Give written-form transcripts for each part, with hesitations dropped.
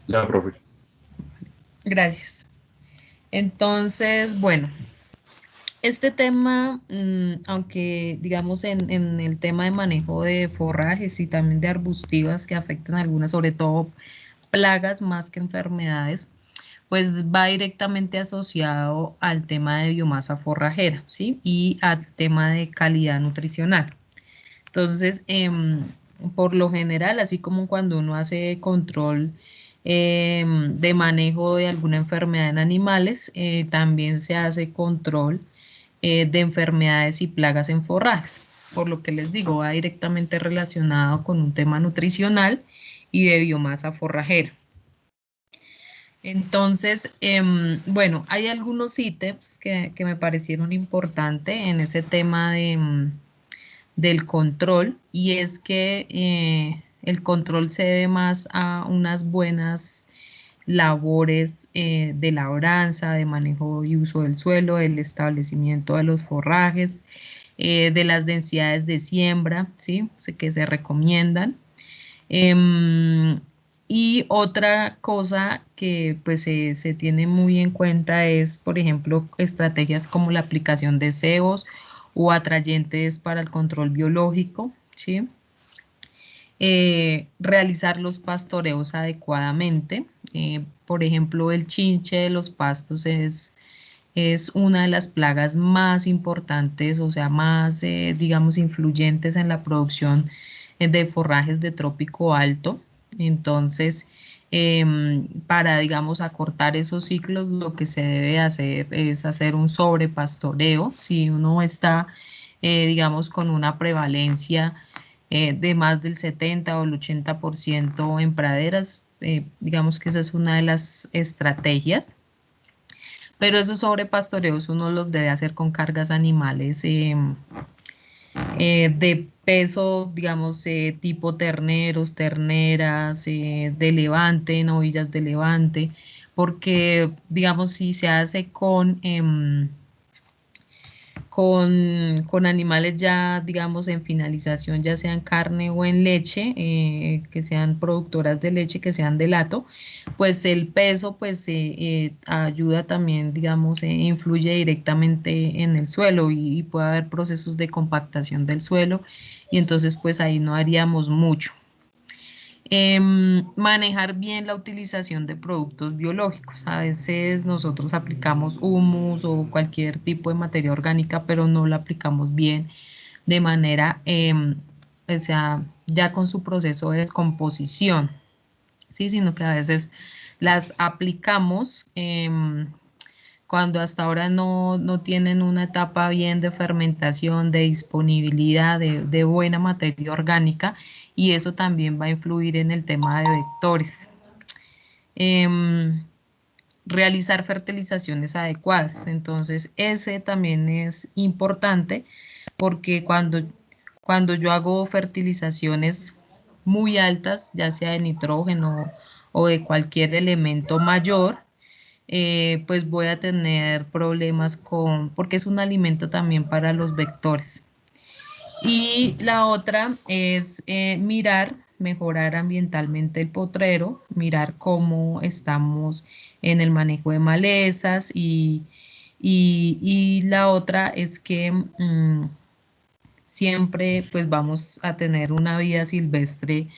Ya, profe. Gracias. Entonces, bueno, este tema, aunque digamos en el tema de manejo de forrajes y también de arbustivas que afectan algunas, sobre todo plagas más que enfermedades, pues va directamente asociado al tema de biomasa forrajera, ¿sí? Y al tema de calidad nutricional. Entonces, por lo general, así como cuando uno hace control de manejo de alguna enfermedad en animales, también se hace control de enfermedades y plagas en forrajes. Por lo que les digo, va directamente relacionado con un tema nutricional y de biomasa forrajera. Entonces, bueno, hay algunos ítems que me parecieron importantes en ese tema del control y es que el control se debe más a unas buenas labores de labranza, de manejo y uso del suelo, el establecimiento de los forrajes, de las densidades de siembra, ¿sí? Que se recomiendan. Em, y otra cosa que pues se tiene muy en cuenta es, por ejemplo, estrategias como la aplicación de cebos o atrayentes para el control biológico, ¿sí? Realizar los pastoreos adecuadamente. Por ejemplo, el chinche de los pastos es una de las plagas más importantes, o sea, más, digamos, influyentes en la producción de forrajes de trópico alto. Entonces, para, digamos, acortar esos ciclos, lo que se debe hacer es hacer un sobrepastoreo. Si uno está, digamos, con una prevalencia de más del 70 o el 80% en praderas, digamos que esa es una de las estrategias. Pero esos sobrepastoreos uno los debe hacer con cargas animales de peso, digamos, tipo terneros, terneras, de levante, novillas de levante, porque, digamos, si se hace con animales ya, digamos, en finalización, ya sean carne o en leche, que sean productoras de leche, que sean de lato, pues el peso, pues ayuda también, digamos, influye directamente en el suelo y puede haber procesos de compactación del suelo y entonces pues ahí no haríamos mucho. Manejar bien la utilización de productos biológicos. A veces nosotros aplicamos humus o cualquier tipo de materia orgánica, pero no la aplicamos bien de manera, o sea, ya con su proceso de descomposición, ¿sí? Sino que a veces las aplicamos cuando hasta ahora no tienen una etapa bien de fermentación, de disponibilidad de buena materia orgánica y eso también va a influir en el tema de vectores. Em, Realizar fertilizaciones adecuadas. Entonces, ese también es importante porque cuando yo hago fertilizaciones muy altas, ya sea de nitrógeno o de cualquier elemento mayor, pues voy a tener problemas porque es un alimento también para los vectores. Y la otra es mejorar ambientalmente el potrero, mirar cómo estamos en el manejo de malezas y la otra es que siempre pues vamos a tener una vida silvestre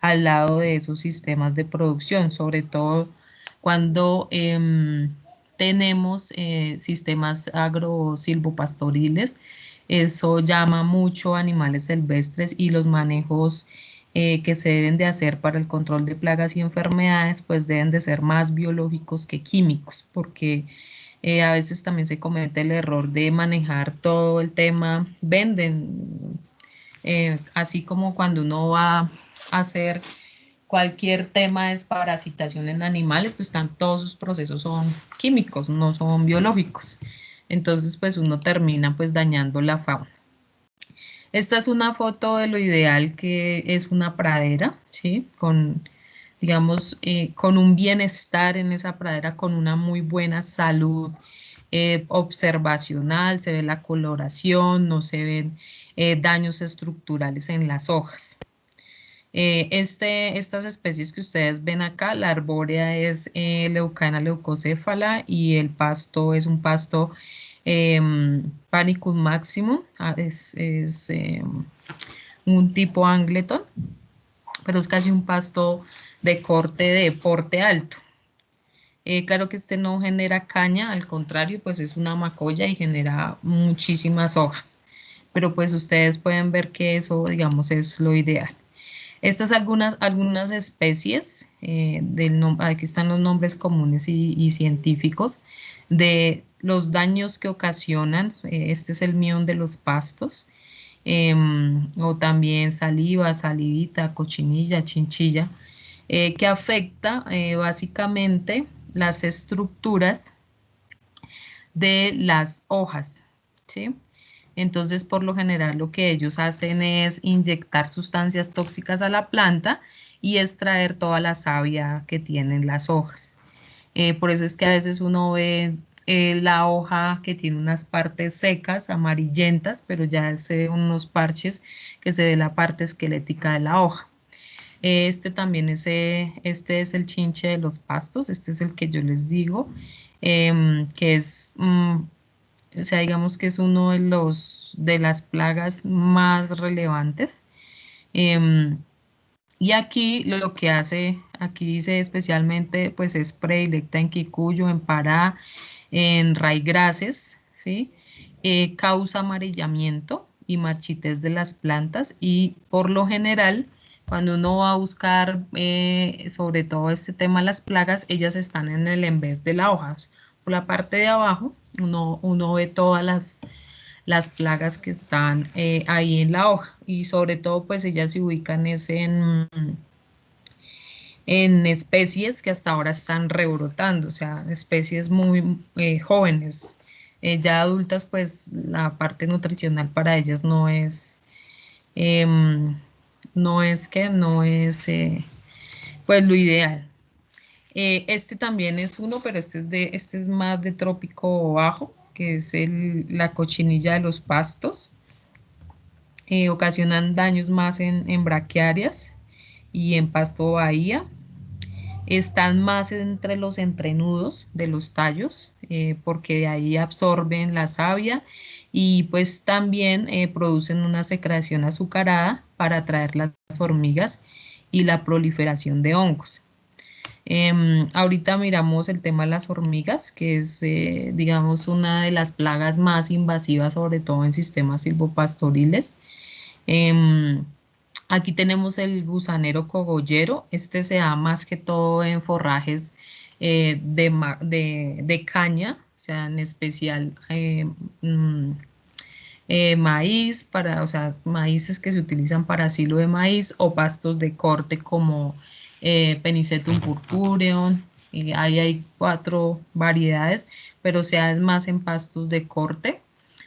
al lado de esos sistemas de producción, sobre todo cuando tenemos sistemas agrosilvopastoriles. Eso llama mucho a animales silvestres y los manejos que se deben de hacer para el control de plagas y enfermedades, pues deben de ser más biológicos que químicos, porque a veces también se comete el error de manejar todo el tema, venden, así como cuando uno va a hacer cualquier tema de desparasitación en animales, pues todos sus procesos son químicos, no son biológicos. Entonces, pues uno termina pues dañando la fauna. Esta es una foto de lo ideal que es una pradera, ¿sí? Con, digamos, con un bienestar en esa pradera, con una muy buena salud observacional, se ve la coloración, no se ven daños estructurales en las hojas. Estas especies que ustedes ven acá, la arbórea es Leucana leucocéfala y el pasto es un pasto Panicum maximum, un tipo Angleton, pero es casi un pasto de corte de porte alto. Claro que este no genera caña, al contrario, pues es una macolla y genera muchísimas hojas. Pero pues ustedes pueden ver que eso, digamos, es lo ideal. Estas algunas especies, aquí están los nombres comunes y científicos, de los daños que ocasionan. Este es el mión de los pastos, o también saliva, salivita, cochinilla, chinchilla, que afecta básicamente las estructuras de las hojas, ¿sí? Entonces, por lo general, lo que ellos hacen es inyectar sustancias tóxicas a la planta y extraer toda la savia que tienen las hojas. Por eso es que a veces uno ve la hoja que tiene unas partes secas, amarillentas, pero ya es unos parches que se ve la parte esquelética de la hoja. Este también este es el chinche de los pastos, este es el que yo les digo, que es, o sea, digamos que es uno de de las plagas más relevantes. Em, y aquí lo que hace, aquí dice especialmente, pues es predilecta en Kikuyo, en Pará, en raigrases, ¿sí? Causa amarillamiento y marchitez de las plantas y por lo general, cuando uno va a buscar sobre todo este tema de las plagas, ellas están en el envés de la hoja. Por la parte de abajo, uno ve todas las plagas que están ahí en la hoja y sobre todo pues ellas se ubican en especies que hasta ahora están rebrotando, o sea, especies muy jóvenes. Ya adultas pues la parte nutricional para ellas em, no es pues lo ideal. Este también es uno, pero este es más de trópico bajo, que es la cochinilla de los pastos. Ocasionan daños más en braquiarias y en pasto bahía. Están más entre los entrenudos de los tallos, porque de ahí absorben la savia y pues también producen una secreción azucarada para atraer las hormigas y la proliferación de hongos. Ahorita miramos el tema de las hormigas, que es, digamos, una de las plagas más invasivas, sobre todo en sistemas silvopastoriles. Em, Aquí tenemos el gusanero cogollero. Este se da más que todo en forrajes de caña, o sea, en especial maíz, o sea, maíces que se utilizan para silo de maíz o pastos de corte como Penicetum purpureum. Ahí hay 4 variedades, pero se da más en pastos de corte.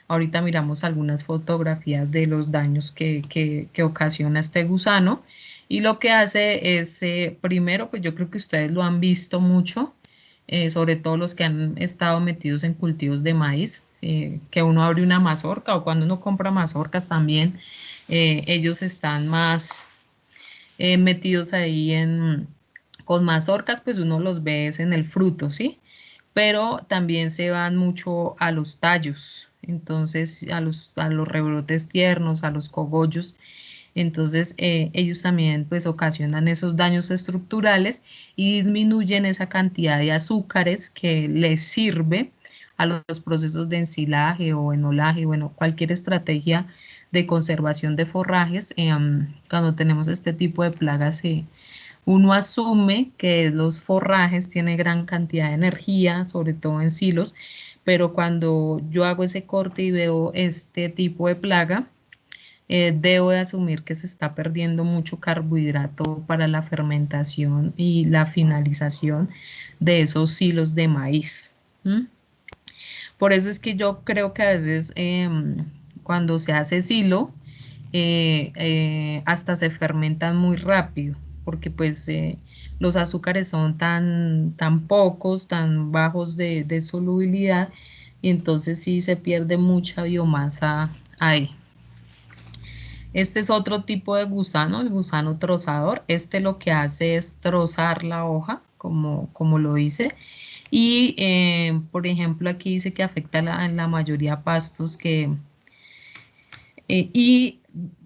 Ahorita miramos algunas fotografías de los daños que ocasiona este gusano. Y lo que hace es, primero, pues yo creo que ustedes lo han visto mucho, sobre todo los que han estado metidos en cultivos de maíz, que uno abre una mazorca o cuando uno compra mazorcas también, ellos están más metidos ahí con mazorcas, pues uno los ve en el fruto, ¿sí? Pero también se van mucho a los tallos, entonces a los rebrotes tiernos, a los cogollos. Entonces ellos también pues ocasionan esos daños estructurales y disminuyen esa cantidad de azúcares que les sirve a los procesos de ensilaje o enolaje, bueno, cualquier estrategia de conservación de forrajes. Cuando tenemos este tipo de plagas, uno asume que los forrajes tienen gran cantidad de energía, sobre todo en silos, pero cuando yo hago ese corte y veo este tipo de plaga, debo de asumir que se está perdiendo mucho carbohidrato para la fermentación y la finalización de esos silos de maíz. ¿M? Por eso es que yo creo que a veces cuando se hace silo, hasta se fermentan muy rápido, porque pues los azúcares son tan pocos, tan bajos de solubilidad, y entonces sí se pierde mucha biomasa ahí. Este es otro tipo de gusano, el gusano trozador. Este lo que hace es trozar la hoja, como lo dice. Y, por ejemplo, aquí dice que afecta a la mayoría de pastos y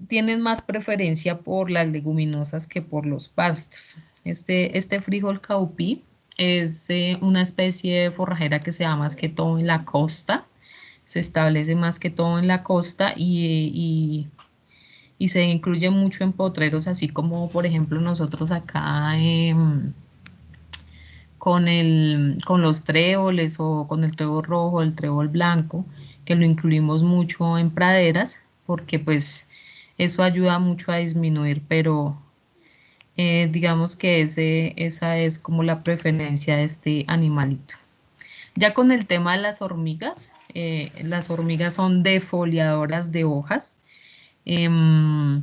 tienen más preferencia por las leguminosas que por los pastos. Este frijol caupí es una especie de forrajera que se da más que todo en la costa, se establece más que todo en la costa y se incluye mucho en potreros, así como por ejemplo nosotros acá con los tréboles o con el trébol rojo, el trébol blanco, que lo incluimos mucho en praderas, porque pues eso ayuda mucho a disminuir, pero digamos que esa es como la preferencia de este animalito. Ya con el tema de las hormigas son defoliadoras de hojas. Em,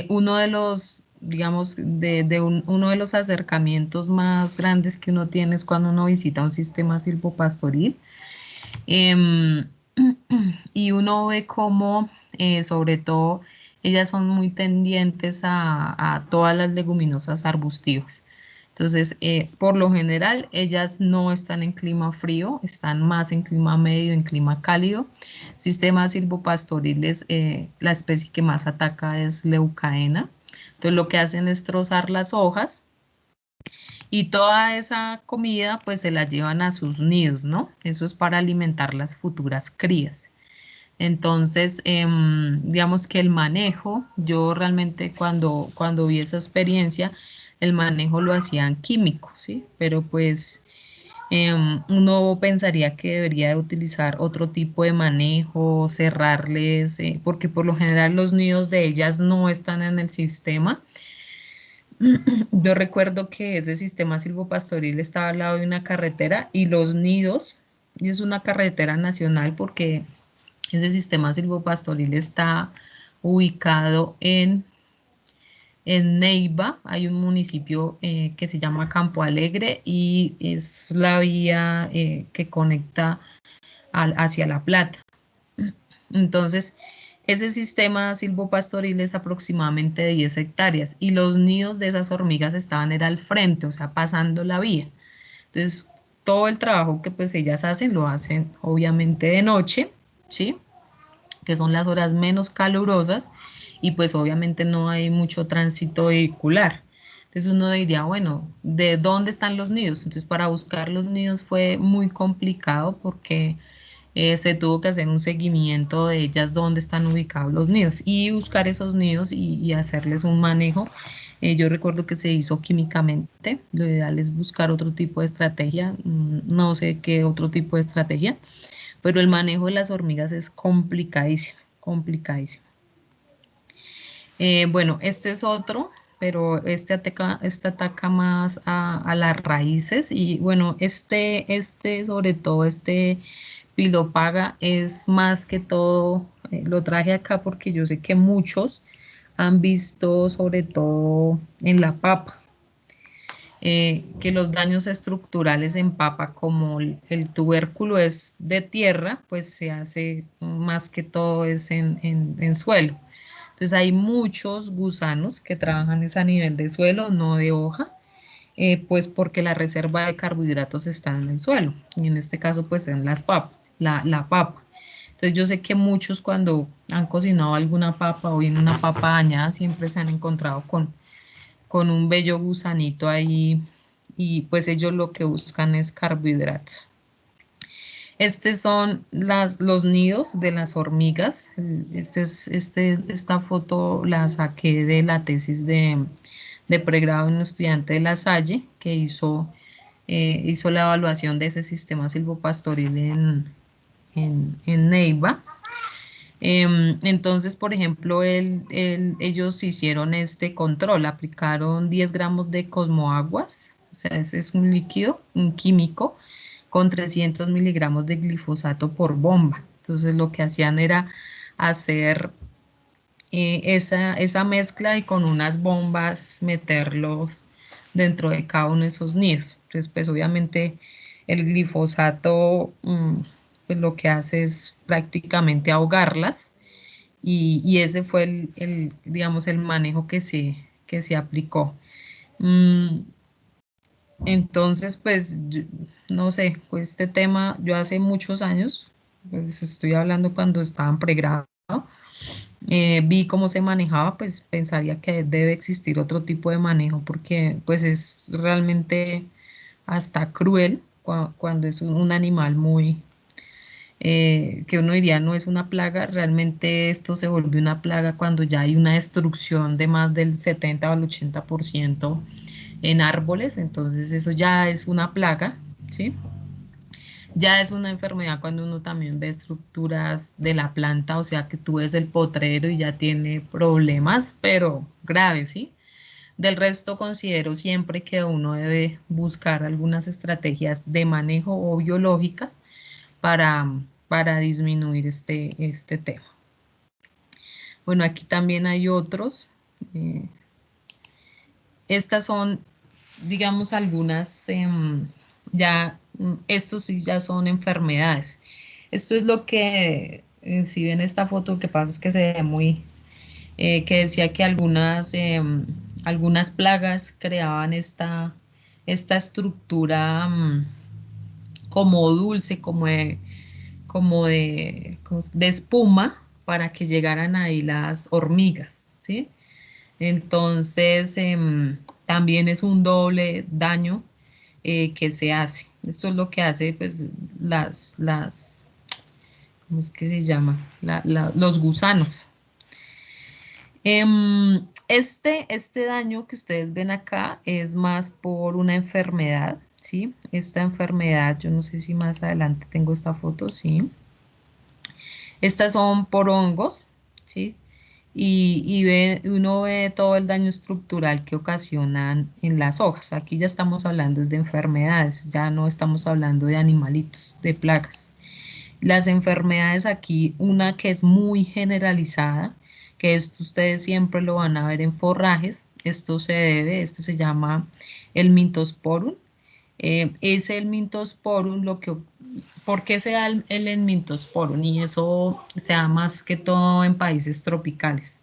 Uno de los, digamos, uno de los acercamientos más grandes que uno tiene es cuando uno visita un sistema silvopastoril. Em, y uno ve cómo, sobre todo, ellas son muy tendientes a todas las leguminosas arbustivas. Entonces, por lo general, ellas no están en clima frío, están más en clima medio, en clima cálido. Sistemas silvopastoriles, la especie que más ataca es Leucaena. Entonces, lo que hacen es trozar las hojas y toda esa comida pues se la llevan a sus nidos, ¿no? Eso es para alimentar las futuras crías. Entonces, digamos que el manejo, yo realmente cuando vi esa experiencia, el manejo lo hacían químicos, ¿sí? Pero pues uno pensaría que debería de utilizar otro tipo de manejo, cerrarles, porque por lo general los nidos de ellas no están en el sistema. Yo recuerdo que ese sistema silvopastoril estaba al lado de una carretera y los nidos, y es una carretera nacional porque ese sistema silvopastoril está ubicado en Neiva. Hay un municipio que se llama Campo Alegre y es la vía que conecta hacia La Plata. Entonces, ese sistema silvopastoril es aproximadamente de 10 hectáreas y los nidos de esas hormigas estaban era al frente, o sea, pasando la vía. Entonces, todo el trabajo que pues ellas hacen, lo hacen obviamente de noche, ¿sí? Que son las horas menos calurosas y pues obviamente no hay mucho tránsito vehicular. Entonces uno diría, bueno, ¿de dónde están los nidos? Entonces para buscar los nidos fue muy complicado porque se tuvo que hacer un seguimiento de ellas, dónde están ubicados los nidos y buscar esos nidos y hacerles un manejo. Yo recuerdo que se hizo químicamente, lo ideal es buscar otro tipo de estrategia, no sé qué otro tipo de estrategia, pero el manejo de las hormigas es complicadísimo, complicadísimo. Bueno, este es otro, pero este ataca más a las raíces y bueno, sobre todo este pilopaga es más que todo, lo traje acá porque yo sé que muchos han visto sobre todo en la papa, que los daños estructurales en papa, como el tubérculo es de tierra, pues se hace más que todo es en suelo. Entonces hay muchos gusanos que trabajan es a nivel de suelo, no de hoja, pues porque la reserva de carbohidratos está en el suelo, y en este caso pues en las papas, la papa. Entonces yo sé que muchos cuando han cocinado alguna papa o bien una papa dañada siempre se han encontrado con un bello gusanito ahí y pues ellos lo que buscan es carbohidratos. Estos son los nidos de las hormigas. Esta foto la saqué de la tesis de pregrado en un estudiante de La Salle que hizo la evaluación de ese sistema silvopastoril en Neiva. Entonces, por ejemplo, ellos hicieron este control, aplicaron 10 gramos de cosmoaguas, o sea, ese es un líquido, un químico, con 300 miligramos de glifosato por bomba. Entonces, lo que hacían era hacer esa mezcla y con unas bombas meterlos dentro de cada uno de esos nidos. Entonces, pues obviamente el glifosato pues lo que hace es prácticamente ahogarlas y ese fue digamos, el manejo que se aplicó. Mm, entonces, pues, no sé, pues este tema, yo hace muchos años, pues estoy hablando cuando estaba en pregrado, vi cómo se manejaba, pues pensaría que debe existir otro tipo de manejo porque pues es realmente hasta cruel cuando es un animal muy, que uno diría no es una plaga, realmente esto se volvió una plaga cuando ya hay una destrucción de más del 70 o el 80% en árboles, entonces eso ya es una plaga, ¿sí? Ya es una enfermedad cuando uno también ve estructuras de la planta, o sea que tú ves el potrero y ya tiene problemas, pero graves, ¿sí? Del resto considero siempre que uno debe buscar algunas estrategias de manejo o biológicas para, para disminuir este tema. Bueno, aquí también hay otros. eh, Estas son, digamos, algunas, ya, estos sí ya son enfermedades. Esto es lo que, si ven esta foto, que pasa es que se ve muy, que decía que algunas plagas creaban esta estructura como dulce, como de espuma para que llegaran ahí las hormigas, ¿sí? Entonces, también es un doble daño que se hace. Esto es lo que hace, pues, ¿cómo es que se llama? Los gusanos. Este daño que ustedes ven acá es más por una enfermedad, ¿sí? Esta enfermedad, yo no sé si más adelante tengo esta foto, ¿sí? Estas son por hongos, ¿sí? Uno ve todo el daño estructural que ocasionan en las hojas. Aquí ya estamos hablando de enfermedades, ya no estamos hablando de animalitos, de plagas. Las enfermedades aquí, una que es muy generalizada, que esto ustedes siempre lo van a ver en forrajes, esto se llama el Mintosporum. Es el Mintosporum ¿por qué se da el Mintosporum? Y eso se da más que todo en países tropicales.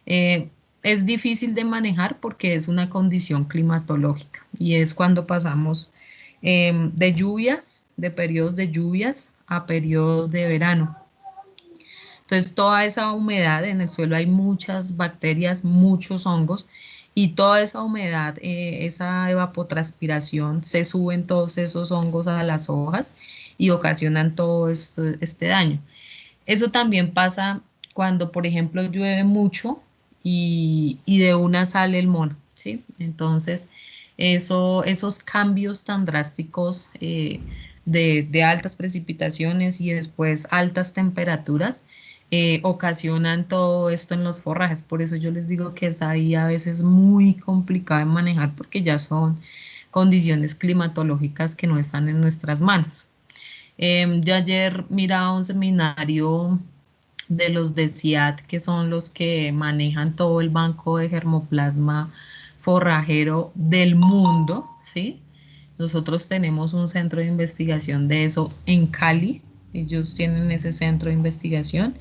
Eh, es difícil de manejar porque es una condición climatológica y es cuando pasamos de lluvias, de periodos de lluvias a periodos de verano. Entonces, toda esa humedad en el suelo hay muchas bacterias, muchos hongos y toda esa humedad, esa evapotranspiración, se suben todos esos hongos a las hojas y ocasionan todo este daño. Eso también pasa cuando, por ejemplo, llueve mucho y de una sale el mono, ¿sí? Entonces, esos cambios tan drásticos de altas precipitaciones y después altas temperaturas ocasionan todo esto en los forrajes. Por eso yo les digo que es ahí a veces muy complicado de manejar porque ya son condiciones climatológicas que no están en nuestras manos. Yo ayer miraba un seminario de los de CIAT, que son los que manejan todo el banco de germoplasma forrajero del mundo, ¿sí? Nosotros tenemos un centro de investigación de eso en Cali. Ellos tienen ese centro de investigación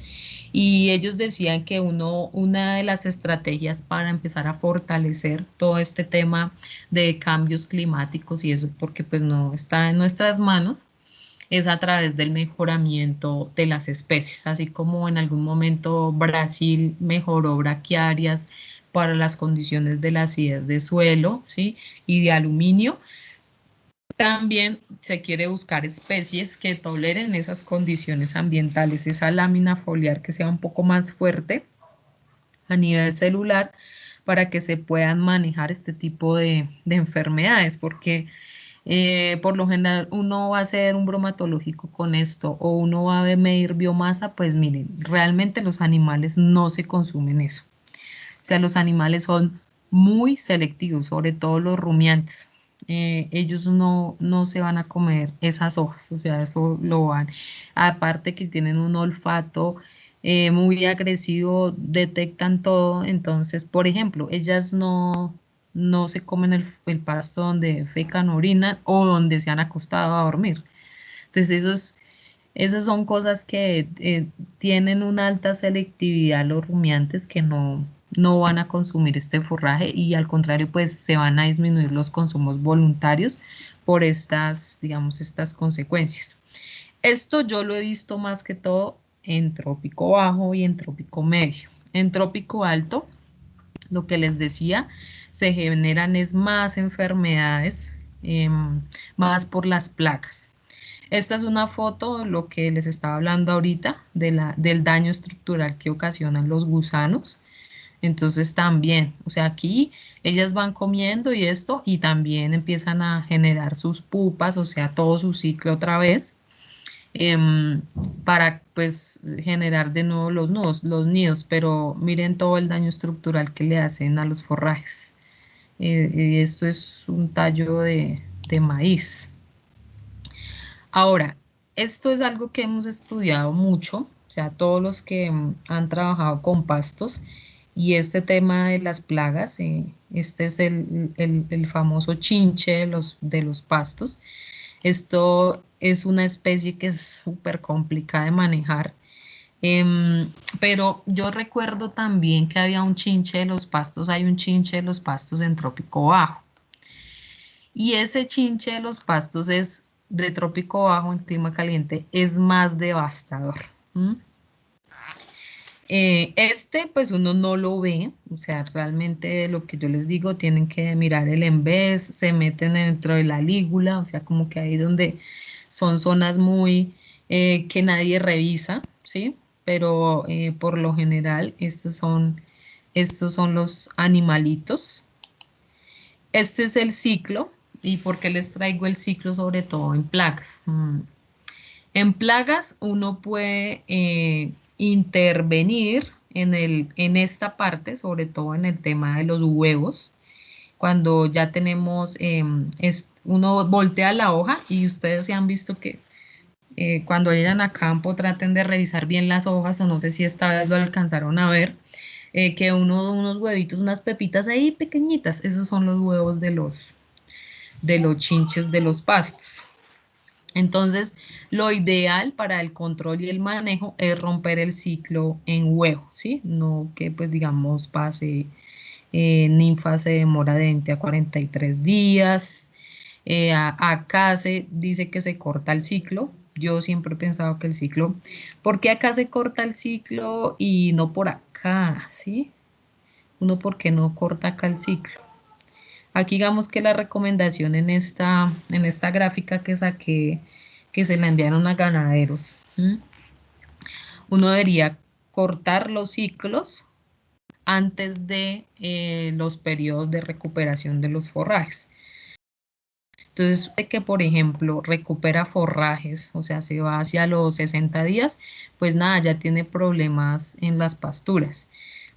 y ellos decían que una de las estrategias para empezar a fortalecer todo este tema de cambios climáticos y eso, porque pues no está en nuestras manos, es a través del mejoramiento de las especies, así como en algún momento Brasil mejoró braquiarias para las condiciones de la acidez de suelo, ¿sí? Y de aluminio. También se quiere buscar especies que toleren esas condiciones ambientales, esa lámina foliar que sea un poco más fuerte a nivel celular para que se puedan manejar este tipo de enfermedades, porque por lo general uno va a hacer un bromatológico con esto o uno va a medir biomasa, pues miren, realmente los animales no se consumen eso. O sea, los animales son muy selectivos, sobre todo los rumiantes. Ellos no se van a comer esas hojas, o sea, eso lo van. Aparte que tienen un olfato muy agresivo, detectan todo. Entonces, por ejemplo, ellas no se comen el pasto donde fecan, orinan o donde se han acostado a dormir. Entonces, Esas son cosas que tienen una alta selectividad los rumiantes que no van a consumir este forraje y al contrario, pues se van a disminuir los consumos voluntarios por estas, digamos, estas consecuencias. Esto yo lo he visto más que todo en trópico bajo y en trópico medio. En trópico alto, lo que les decía, se generan es más enfermedades, más por las plagas. Esta es una foto, lo que les estaba hablando ahorita, del daño estructural que ocasionan los gusanos. Entonces también, o sea, aquí ellas van comiendo y esto, y también empiezan a generar sus pupas, o sea, todo su ciclo otra vez, em, para pues generar de nuevo los nidos, pero miren todo el daño estructural que le hacen a los forrajes. Y esto es un tallo de maíz. Ahora, esto es algo que hemos estudiado mucho, o sea, todos los que han trabajado con pastos, y este tema de las plagas, este es el famoso chinche de los pastos. Esto es una especie que es súper complicada de manejar, pero yo recuerdo también que había un chinche de los pastos, hay un chinche de los pastos en trópico bajo. Y ese chinche de los pastos es de trópico bajo en clima caliente, es más devastador. ¿M? Pues uno no lo ve, o sea, realmente lo que yo les digo, tienen que mirar el envés, se meten dentro de la lígula, o sea, como que ahí donde son zonas muy que nadie revisa, ¿sí? Pero por lo general estos son los animalitos. Este es el ciclo. ¿Y por qué les traigo el ciclo sobre todo en plagas? En plagas uno puede intervenir en esta parte, sobre todo en el tema de los huevos. Cuando ya tenemos, uno voltea la hoja y ustedes se han visto que cuando llegan a campo traten de revisar bien las hojas o no sé si esta vez lo alcanzaron a ver, que unos huevitos, unas pepitas ahí pequeñitas, esos son los huevos de los chinches de los pastos. Entonces, lo ideal para el control y el manejo es romper el ciclo en huevo, ¿sí? No que, pues, digamos, pase, ninfa se demora de 20 a 43 días. Acá se dice que se corta el ciclo. Yo siempre he pensado que el ciclo, ¿por qué acá se corta el ciclo y no por acá, ¿sí? Uno, ¿por qué no corta acá el ciclo? Aquí digamos que la recomendación en esta gráfica que saqué, que se la enviaron a ganaderos, ¿m? Uno debería cortar los ciclos antes de los periodos de recuperación de los forrajes. Entonces, de que por ejemplo recupera forrajes, o sea, se va hacia los 60 días, pues nada, ya tiene problemas en las pasturas.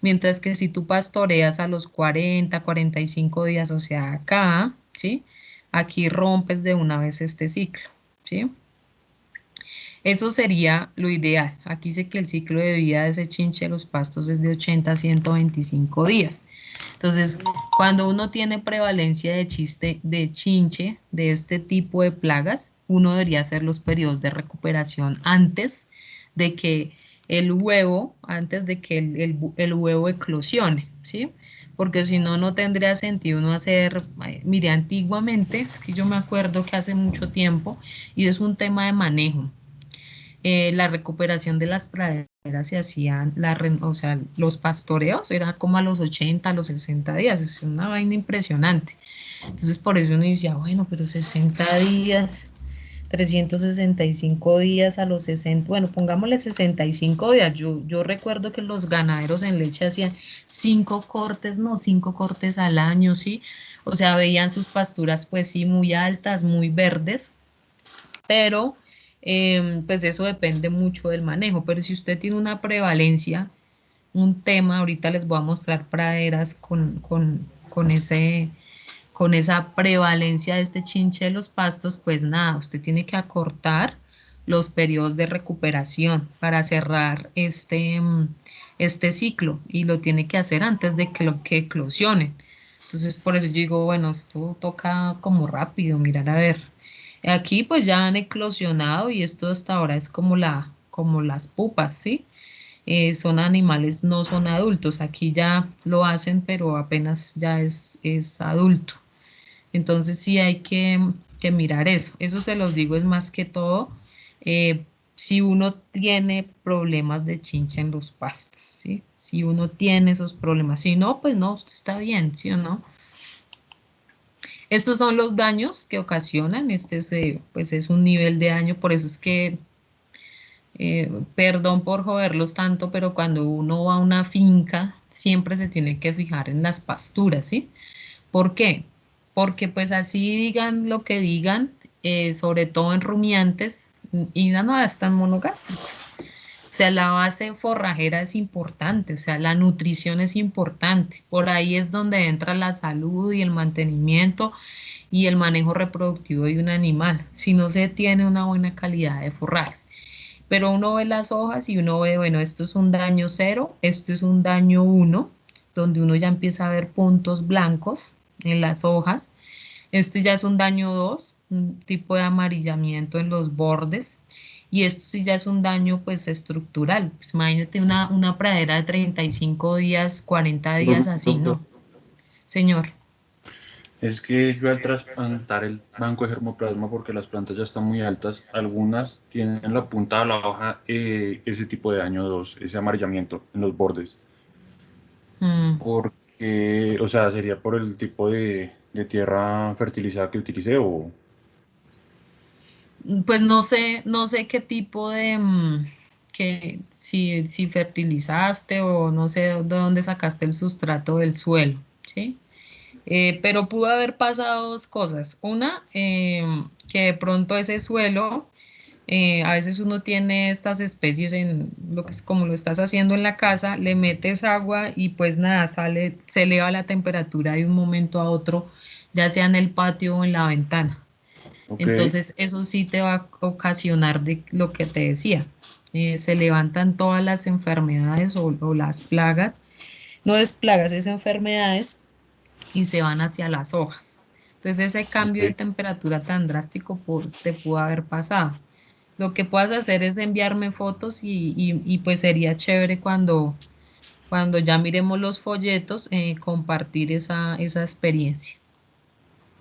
Mientras que si tú pastoreas a los 40, 45 días, o sea, acá, ¿sí? Aquí rompes de una vez este ciclo, ¿sí? Eso sería lo ideal. Aquí dice que el ciclo de vida de ese chinche de los pastos es de 80 a 125 días. Entonces, cuando uno tiene prevalencia de chinche, de este tipo de plagas, uno debería hacer los periodos de recuperación de que antes de que el huevo eclosione, ¿sí? Porque si no, no tendría sentido uno hacer, mire, antiguamente, es que yo me acuerdo que hace mucho tiempo, y es un tema de manejo, la recuperación de las praderas se hacían, o sea, los pastoreos era como a los 80, a los 60 días, es una vaina impresionante. Entonces por eso uno decía, bueno, pero 60 días, 365 días a los 60, bueno, pongámosle 65 días. Yo recuerdo que los ganaderos en leche hacían 5 cortes, no, 5 cortes al año, ¿sí? O sea, veían sus pasturas pues sí muy altas, muy verdes, pero pues eso depende mucho del manejo. Pero si usted tiene una prevalencia, un tema, ahorita les voy a mostrar praderas con esa prevalencia de este chinche de los pastos, pues nada, usted tiene que acortar los periodos de recuperación para cerrar este ciclo y lo tiene que hacer antes de que lo que eclosionen. Entonces, por eso yo digo, bueno, esto toca como rápido, mirar a ver. Aquí pues ya han eclosionado y esto hasta ahora es como las pupas, ¿sí? Son animales, no son adultos. Aquí ya lo hacen, pero apenas ya es adulto. Entonces sí hay que mirar eso. Eso se los digo es más que todo si uno tiene problemas de chincha en los pastos, ¿sí? Si uno tiene esos problemas. Si no, pues no, usted está bien, ¿sí o no? Estos son los daños que ocasionan. Este es, pues es un nivel de daño, por eso es que perdón por joderlos tanto, pero cuando uno va a una finca, siempre se tiene que fijar en las pasturas, ¿sí? ¿Por qué? Porque pues así digan lo que digan, sobre todo en rumiantes, y no están monogástricos. O sea, la base forrajera es importante, o sea, la nutrición es importante. Por ahí es donde entra la salud y el mantenimiento y el manejo reproductivo de un animal, si no se tiene una buena calidad de forrajes. Pero uno ve las hojas y uno ve, bueno, esto es un daño cero, esto es un daño uno, donde uno ya empieza a ver puntos blancos en las hojas. Este ya es un daño 2, un tipo de amarillamiento en los bordes. Y esto sí ya es un daño pues estructural. Pues imagínate una pradera de 35 días, 40 días así, Doctor, ¿no? Señor. es que yo al trasplantar el banco de germoplasma, porque las plantas ya están muy altas, algunas tienen en la punta de la hoja ese tipo de daño 2, ese amarillamiento en los bordes. Mm, Porque, o sea, sería por el tipo de tierra fertilizada que utilicé o... Pues no sé qué tipo de, que si fertilizaste o no sé de dónde sacaste el sustrato del suelo, ¿sí? Pero pudo haber pasado dos cosas. Una, que de pronto ese suelo, a veces uno tiene estas especies en lo que es como lo estás haciendo en la casa, le metes agua y pues nada, sale, se eleva la temperatura de un momento a otro, ya sea en el patio o en la ventana. Ok, Entonces, eso sí te va a ocasionar de lo que te decía. Se levantan todas las enfermedades o las plagas, no es plagas, es enfermedades y se van hacia las hojas. Entonces, ese cambio de ok. temperatura tan drástico te pudo haber pasado. Lo que puedas hacer es enviarme fotos y pues sería chévere cuando ya miremos los folletos, compartir esa experiencia,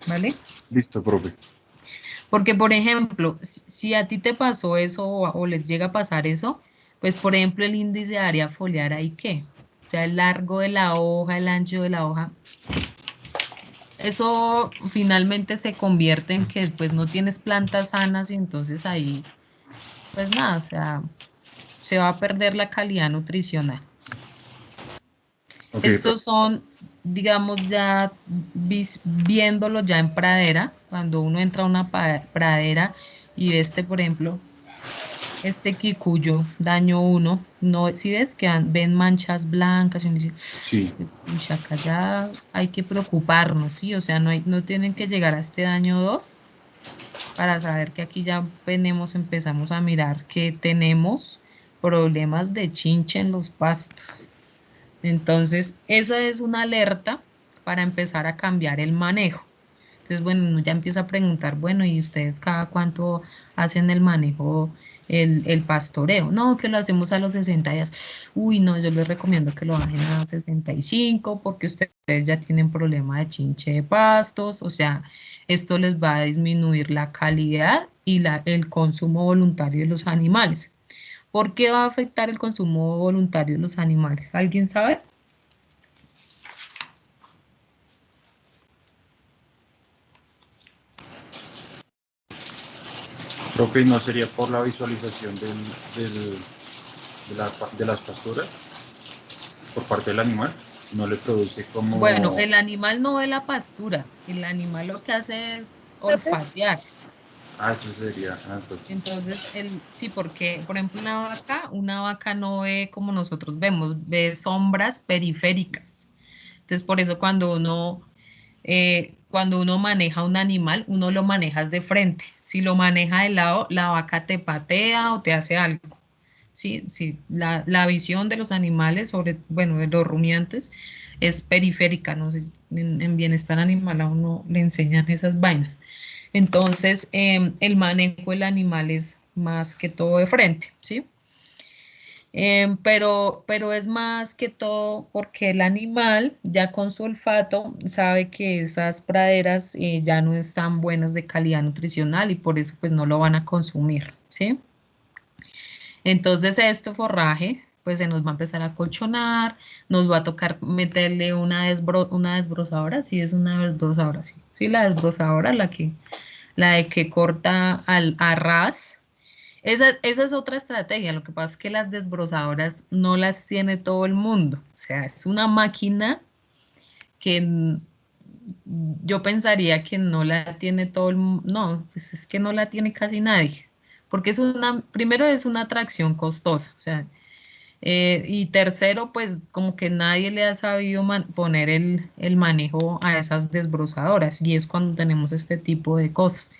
¿vale? Listo, profe. Porque, por ejemplo, si a ti te pasó eso o les llega a pasar eso, pues, por ejemplo, el índice de área foliar, ¿ahí qué? O sea, el largo de la hoja, el ancho de la hoja, eso finalmente se convierte en que pues no tienes plantas sanas y entonces ahí, pues nada, o sea, se va a perder la calidad nutricional. Ok, Estos profe. son, digamos, ya viéndolo ya en pradera, cuando uno entra a una pradera y ve este, por ejemplo, este kikuyo, daño uno, no, si ves que ven manchas blancas y uno dice, Sí, uy, acá ya hay que preocuparnos, ¿sí? O sea, no tienen que llegar a este daño 2 para saber que aquí ya tenemos, empezamos a mirar que tenemos problemas de chinche en los pastos. Entonces, esa es una alerta para empezar a cambiar el manejo. Entonces, bueno, uno ya empieza a preguntar, bueno, ¿y ustedes cada cuánto hacen el manejo, el pastoreo? No, que lo hacemos a los 60 días. Uy, no, yo les recomiendo que lo bajen a 65 porque ustedes ya tienen problema de chinche de pastos, o sea, esto les va a disminuir la calidad y el consumo voluntario de los animales. ¿Por qué va a afectar el consumo voluntario de los animales? ¿Alguien sabe? profe, ¿y no sería por la visualización de las pasturas por parte del animal? ¿No le produce Bueno, como... el animal no ve la pastura, el animal lo que hace es olfatear. Ah, eso sería... Ah, pues, Entonces, sí, porque, por ejemplo, una vaca no ve como nosotros vemos, ve sombras periféricas. Entonces, por eso cuando uno maneja un animal, uno lo manejas de frente. Si lo maneja de lado, la vaca te patea o te hace algo. Sí, sí, la visión de los animales sobre, bueno, de los rumiantes es periférica, no sé, en bienestar animal a uno le enseñan esas vainas. Entonces, el manejo del animal es más que todo de frente, ¿sí? Pero es más que todo porque el animal ya con su olfato sabe que esas praderas ya no están buenas de calidad nutricional y por eso pues no lo van a consumir, ¿sí? Entonces este forraje pues se nos va a empezar a colchonar, nos va a tocar meterle una desbrozadora, sí es una desbrozadora, sí, sí la desbrozadora, la de que corta a ras. Esa es otra estrategia, lo que pasa es que las desbrozadoras no las tiene todo el mundo, o sea, es una máquina que yo pensaría que no la tiene todo el mundo, no, pues es que no la tiene casi nadie, porque primero es una atracción costosa, o sea, y tercero, pues como que nadie le ha sabido poner el manejo a esas desbrozadoras y es cuando tenemos este tipo de cosas.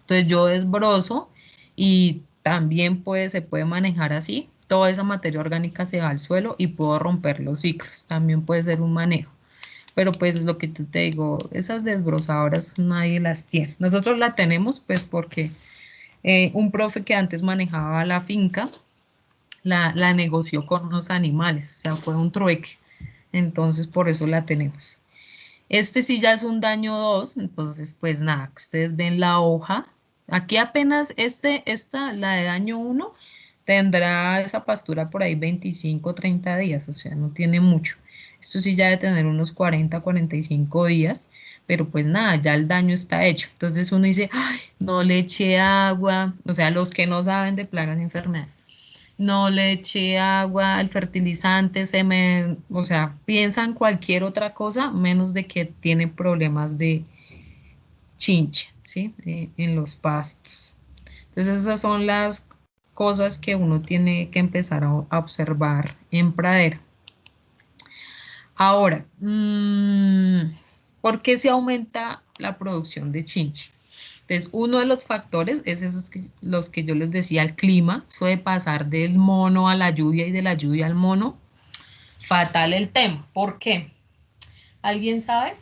Entonces yo desbrozo y también se puede manejar así. Toda esa materia orgánica se va al suelo y puedo romper los ciclos. También puede ser un manejo. Pero pues lo que tú te digo, esas desbrozadoras nadie las tiene. Nosotros la tenemos pues porque un profe que antes manejaba la finca, la negoció con los animales, o sea, fue un trueque. Entonces, por eso la tenemos. Este sí ya es un daño 2, entonces, pues nada, ustedes ven la hoja. Aquí apenas la de daño 1, tendrá esa pastura por ahí 25 30 días, o sea, no tiene mucho. Esto sí ya debe tener unos 40 45 días, pero pues nada, ya el daño está hecho. Entonces uno dice, ay, no le eché agua, o sea, los que no saben de plagas y enfermedades no le eché agua, el fertilizante, o sea, piensan cualquier otra cosa menos de que tiene problemas de chinche, ¿sí? En los pastos. Entonces esas son las cosas que uno tiene que empezar a observar en pradera. Ahora, ¿por qué se aumenta la producción de chinche? Entonces, uno de los factores es los que yo les decía, el clima, eso de pasar del mono a la lluvia y de la lluvia al mono, fatal el tema. ¿Por qué? ¿Alguien sabe?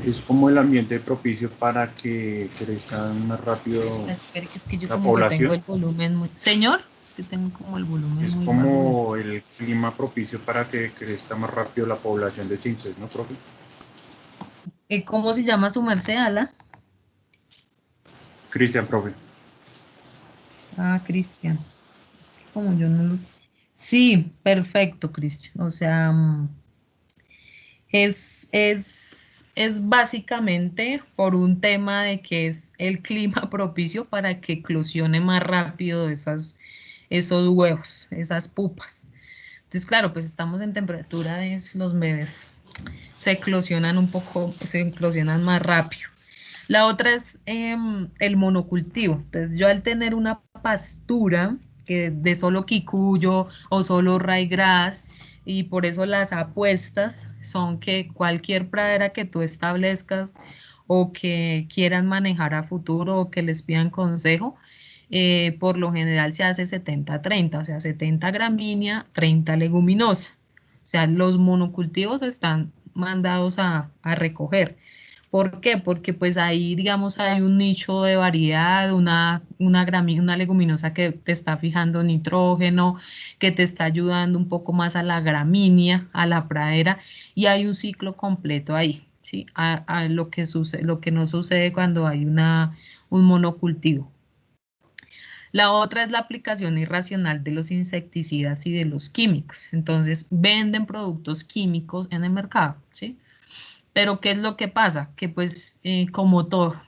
Es como el ambiente propicio para que crezcan más rápido Espere, que es que yo la como que tengo el población. volumen muy... Señor, que tengo como el volumen Es muy bajo. como el clima propicio para que crezca más rápido la población de chinches, ¿no, profe? ¿Cómo se llama su merced, Ala? Cristian, profe. Ah, Cristian. Es que como yo no los... Sí, perfecto, Cristian. O sea, es básicamente por un tema de que es el clima propicio para que eclosione más rápido esos huevos, esas pupas. Entonces, claro, pues estamos en temperatura de los bebés se eclosionan un poco, se eclosionan más rápido. La otra es el monocultivo. Entonces, yo al tener una pastura que de solo quicuyo o solo ryegrass, y por eso las apuestas son que cualquier pradera que tú establezcas o que quieran manejar a futuro o que les pidan consejo, por lo general se hace 70-30, o sea, 70 gramínea, 30 leguminosa. O sea, los monocultivos están mandados a recoger. ¿Por qué? Porque pues ahí, digamos, hay un nicho de variedad, una leguminosa que te está fijando nitrógeno, que te está ayudando un poco más a la gramínea, a la pradera, y hay un ciclo completo ahí, ¿sí? A lo que no sucede cuando hay un monocultivo. La otra es la aplicación irracional de los insecticidas y de los químicos. Entonces, venden productos químicos en el mercado, ¿sí? Pero ¿qué es lo que pasa? Que pues, como todo,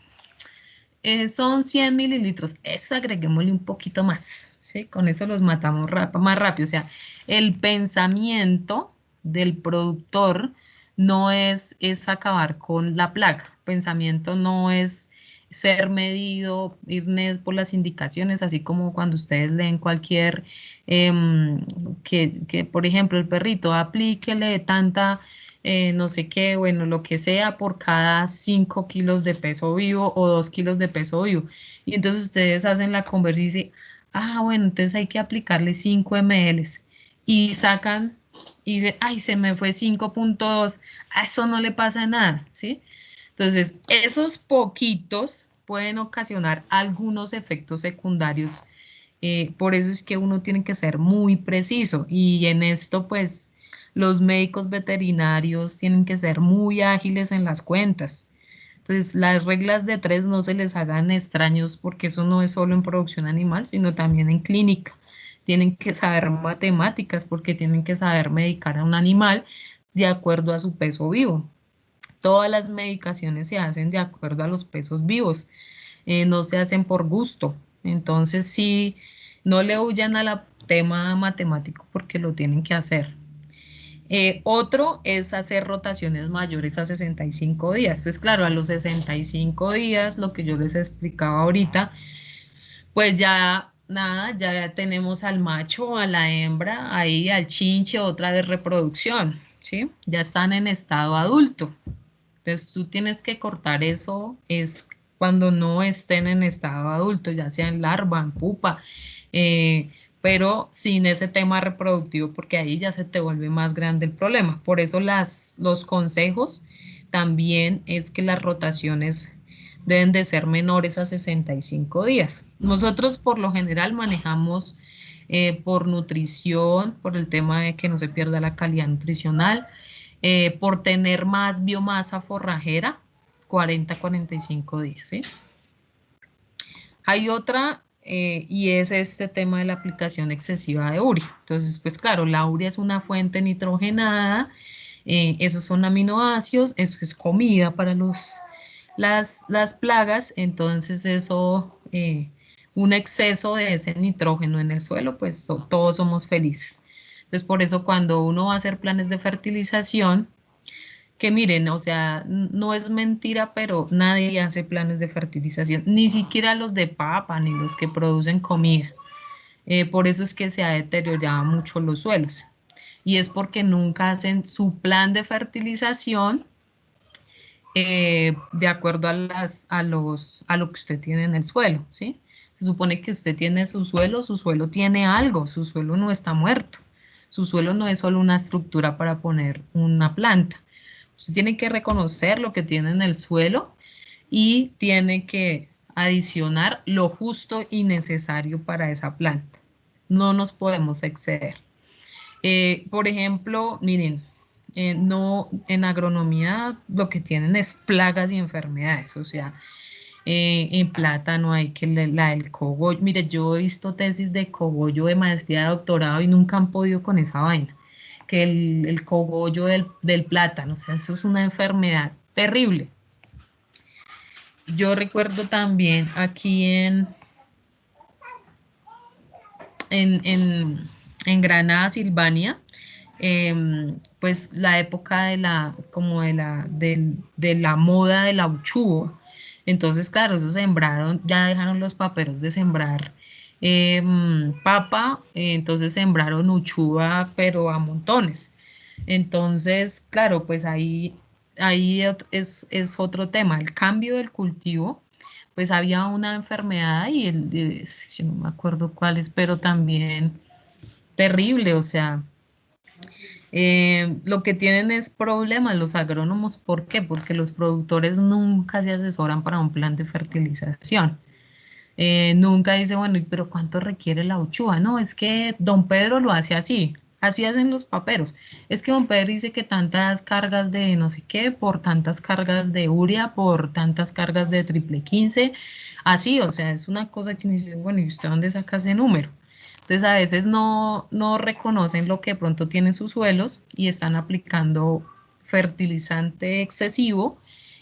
son 100 mililitros, eso agreguémosle un poquito más, ¿sí? Con eso los matamos más rápido. O sea, el pensamiento del productor no es acabar con la plaga. El pensamiento no es ser medido, ir por las indicaciones, así como cuando ustedes leen cualquier, por ejemplo, el perrito, aplíquele tanta no sé qué, bueno, lo que sea por cada 5 kilos de peso vivo o 2 kilos de peso vivo. Y entonces ustedes hacen la conversión y dicen, ah, bueno, entonces hay que aplicarle 5 ml. y sacan y dicen, ay, se me fue 5.2, a eso no le pasa nada, ¿sí? Entonces, esos poquitos pueden ocasionar algunos efectos secundarios. Por eso es que uno tiene que ser muy preciso y en esto pues los médicos veterinarios tienen que ser muy ágiles en las cuentas. Entonces las reglas de tres no se les hagan extraños porque eso no es solo en producción animal, sino también en clínica. Tienen que saber matemáticas porque tienen que saber medicar a un animal de acuerdo a su peso vivo. Todas las medicaciones se hacen de acuerdo a los pesos vivos, no se hacen por gusto. Entonces, sí, no le huyan al tema matemático porque lo tienen que hacer. Otro es hacer rotaciones mayores a 65 días. Pues claro, a los 65 días, lo que yo les explicaba ahorita, pues ya nada, ya tenemos al macho, a la hembra, ahí al chinche, otra vez reproducción, ¿sí? Ya están en estado adulto. Entonces tú tienes que cortar eso, es cuando no estén en estado adulto, ya sea en larva, en pupa, eh, pero sin ese tema reproductivo, porque ahí ya se te vuelve más grande el problema. Por eso los consejos también es que las rotaciones deben de ser menores a 65 días. Nosotros por lo general manejamos por nutrición, por el tema de que no se pierda la calidad nutricional, por tener más biomasa forrajera, 40-45 días, ¿sí? Hay otra, y es este tema de la aplicación excesiva de urea. Entonces, pues claro, la urea es una fuente nitrogenada, esos son aminoácidos, eso es comida para las plagas, entonces eso, un exceso de ese nitrógeno en el suelo, pues todos somos felices. Entonces, por eso cuando uno va a hacer planes de fertilización, que miren, o sea, no es mentira, pero nadie hace planes de fertilización, ni siquiera los de papa, ni los que producen comida. Por eso es que se ha deteriorado mucho los suelos. Y es porque nunca hacen su plan de fertilización de acuerdo a lo que usted tiene en el suelo, ¿sí? Se supone que usted tiene su suelo tiene algo, su suelo no está muerto. Su suelo no es solo una estructura para poner una planta. Usted tiene que reconocer lo que tiene en el suelo y tiene que adicionar lo justo y necesario para esa planta. No nos podemos exceder. Por ejemplo, miren, no, en agronomía lo que tienen es plagas y enfermedades, o sea, en plátano hay que la del cogollo. Mire, yo he visto tesis de cogollo de maestría, de doctorado y nunca han podido con esa vaina, que el cogollo del plátano, o sea, eso es una enfermedad terrible. Yo recuerdo también aquí en, en, en Granada, Silvania, pues la época de la, como de la moda del auchugo. Entonces, claro, eso sembraron, ya dejaron los paperos de sembrar papa, entonces sembraron uchuva, pero a montones. Entonces, claro, pues ahí es otro tema, el cambio del cultivo, pues había una enfermedad y yo no me acuerdo cuál es, pero también terrible, o sea, lo que tienen es problemas los agrónomos, ¿por qué? Porque los productores nunca se asesoran para un plan de fertilización. Nunca dice, bueno, pero ¿cuánto requiere la uchuva? No, es que don Pedro lo hace así, así hacen los paperos. Es que don Pedro dice que tantas cargas de no sé qué, por tantas cargas de urea, por tantas cargas de triple 15, así, o sea, es una cosa que uno dice, bueno, ¿y usted dónde saca ese número? Entonces a veces no reconocen lo que de pronto tienen sus suelos y están aplicando fertilizante excesivo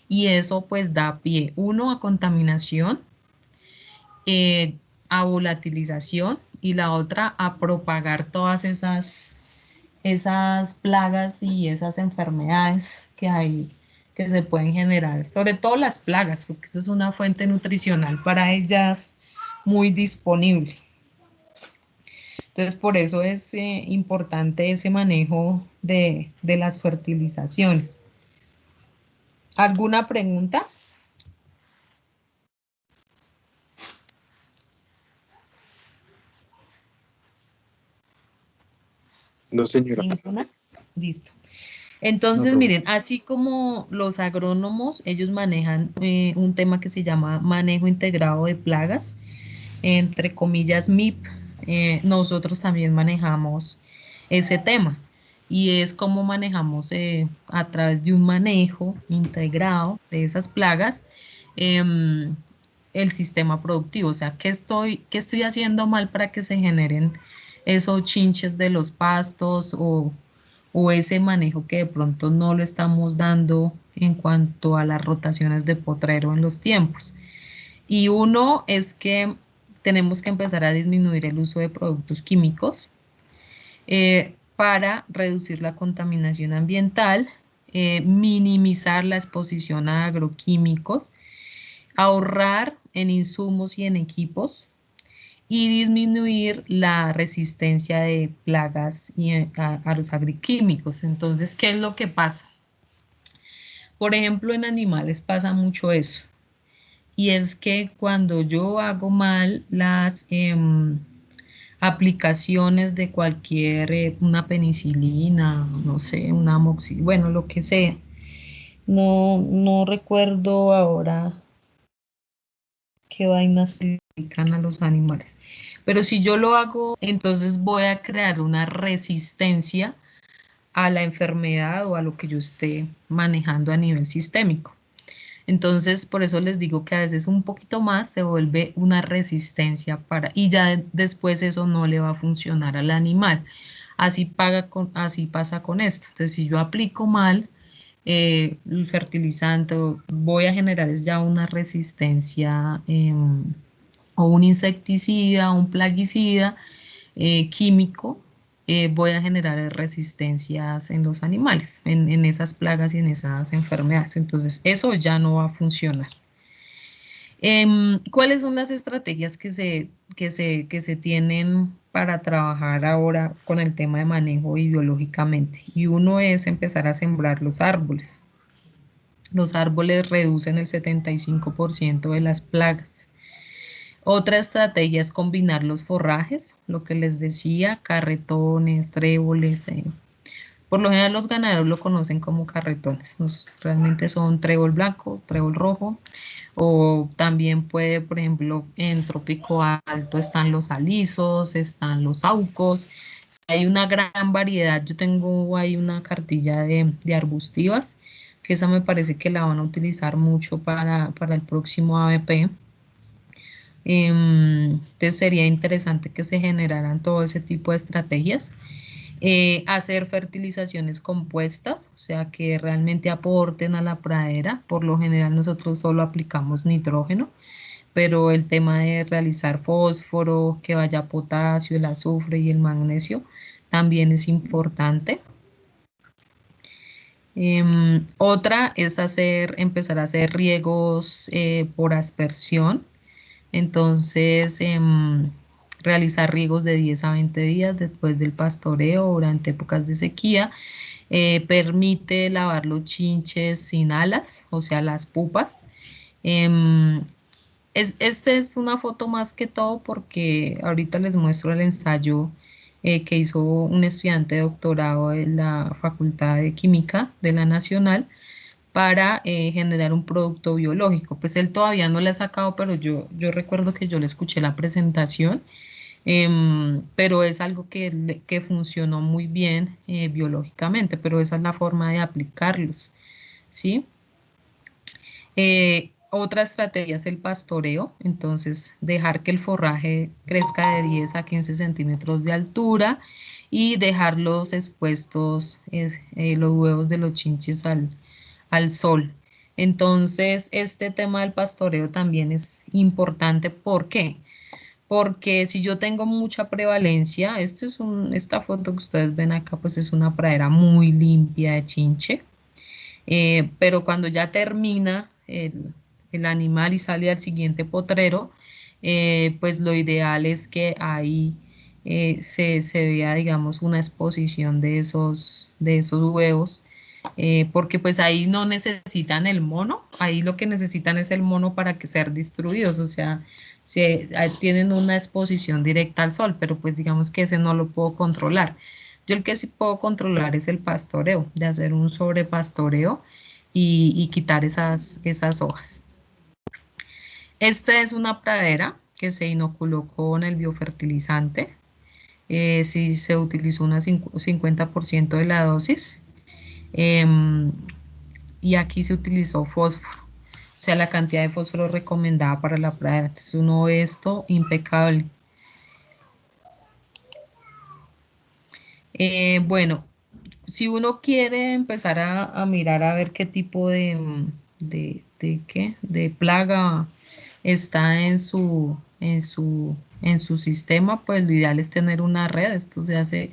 y eso pues da pie, uno, a contaminación, a volatilización y la otra a propagar todas esas plagas y esas enfermedades que hay, que se pueden generar, sobre todo las plagas, porque eso es una fuente nutricional para ellas muy disponible. Entonces, por eso es importante ese manejo de las fertilizaciones. ¿Alguna pregunta? No, señora. ¿Ninguna? Listo. No, Entonces, profe. miren, así como los agrónomos, ellos manejan un tema que se llama manejo integrado de plagas, entre comillas MIP, nosotros también manejamos ese tema y es cómo manejamos a través de un manejo integrado de esas plagas em, el sistema productivo. O sea, qué estoy haciendo mal para que se generen esos chinches de los pastos o ese manejo que de pronto no lo estamos dando en cuanto a las rotaciones de potrero en los tiempos? Y uno es que tenemos que empezar a disminuir el uso de productos químicos para reducir la contaminación ambiental, minimizar la exposición a agroquímicos, ahorrar en insumos y en equipos y disminuir la resistencia de plagas y a los agroquímicos. Entonces, ¿qué es lo que pasa? Por ejemplo, en animales pasa mucho eso. Y es que cuando yo hago mal las aplicaciones de cualquier, una penicilina, no sé, una amoxicilina, bueno, lo que sea, no recuerdo ahora qué vainas se aplican a los animales. Pero si yo lo hago, entonces voy a crear una resistencia a la enfermedad o a lo que yo esté manejando a nivel sistémico. Entonces, por eso les digo que a veces un poquito más se vuelve una resistencia y ya después eso no le va a funcionar al animal. Así pasa con esto. Entonces, si yo aplico mal el fertilizante, voy a generar ya una resistencia o un insecticida, un plaguicida químico, voy a generar resistencias en los animales, en esas plagas y en esas enfermedades. Entonces, eso ya no va a funcionar. ¿Cuáles son las estrategias que se tienen para trabajar ahora con el tema de manejo y biológicamente? Y uno es empezar a sembrar los árboles. Los árboles reducen el 75% de las plagas. Otra estrategia es combinar los forrajes, lo que les decía, carretones, tréboles. Por lo general los ganaderos lo conocen como carretones. Realmente son trébol blanco, trébol rojo. O también puede, por ejemplo, en trópico alto están los alisos, están los saucos. Hay una gran variedad. Yo tengo ahí una cartilla de arbustivas, que esa me parece que la van a utilizar mucho para el próximo ABP. Entonces sería interesante que se generaran todo ese tipo de estrategias. Hacer fertilizaciones compuestas, o sea, que realmente aporten a la pradera. Por lo general nosotros solo aplicamos nitrógeno, pero el tema de realizar fósforo, que vaya potasio, el azufre y el magnesio, también es importante. Otra es empezar a hacer riegos por aspersión. Entonces, realizar riegos de 10 a 20 días después del pastoreo durante épocas de sequía. Permite lavar los chinches sin alas, o sea, las pupas. Em, esta es una foto más que todo porque ahorita les muestro el ensayo que hizo un estudiante de doctorado de la Facultad de Química de la Nacional para generar un producto biológico. Pues él todavía no le ha sacado, pero yo recuerdo que yo le escuché la presentación, pero es algo que funcionó muy bien biológicamente, pero esa es la forma de aplicarlos, ¿sí? Otra estrategia es el pastoreo, entonces dejar que el forraje crezca de 10 a 15 centímetros de altura y dejarlos expuestos los huevos de los chinches al sol. Entonces, este tema del pastoreo también es importante. ¿Por qué? Porque si yo tengo mucha prevalencia, esta foto que ustedes ven acá, pues es una pradera muy limpia de chinche, pero cuando ya termina el animal y sale al siguiente potrero, pues lo ideal es que ahí se vea, digamos, una exposición de esos huevos, porque pues ahí no necesitan el mono, ahí lo que necesitan es el mono para que ser distribuidos, o sea, tienen una exposición directa al sol, pero pues digamos que ese no lo puedo controlar. Yo el que sí puedo controlar es el pastoreo, de hacer un sobrepastoreo y quitar esas hojas. Esta es una pradera que se inoculó con el biofertilizante. Si se utilizó un 50% de la dosis. em, y aquí se utilizó fósforo. O sea, la cantidad de fósforo recomendada para la pradera. Entonces uno ve esto impecable. Bueno, si uno quiere empezar a mirar a ver qué tipo de plaga está en su sistema, pues lo ideal es tener una red. Esto se hace,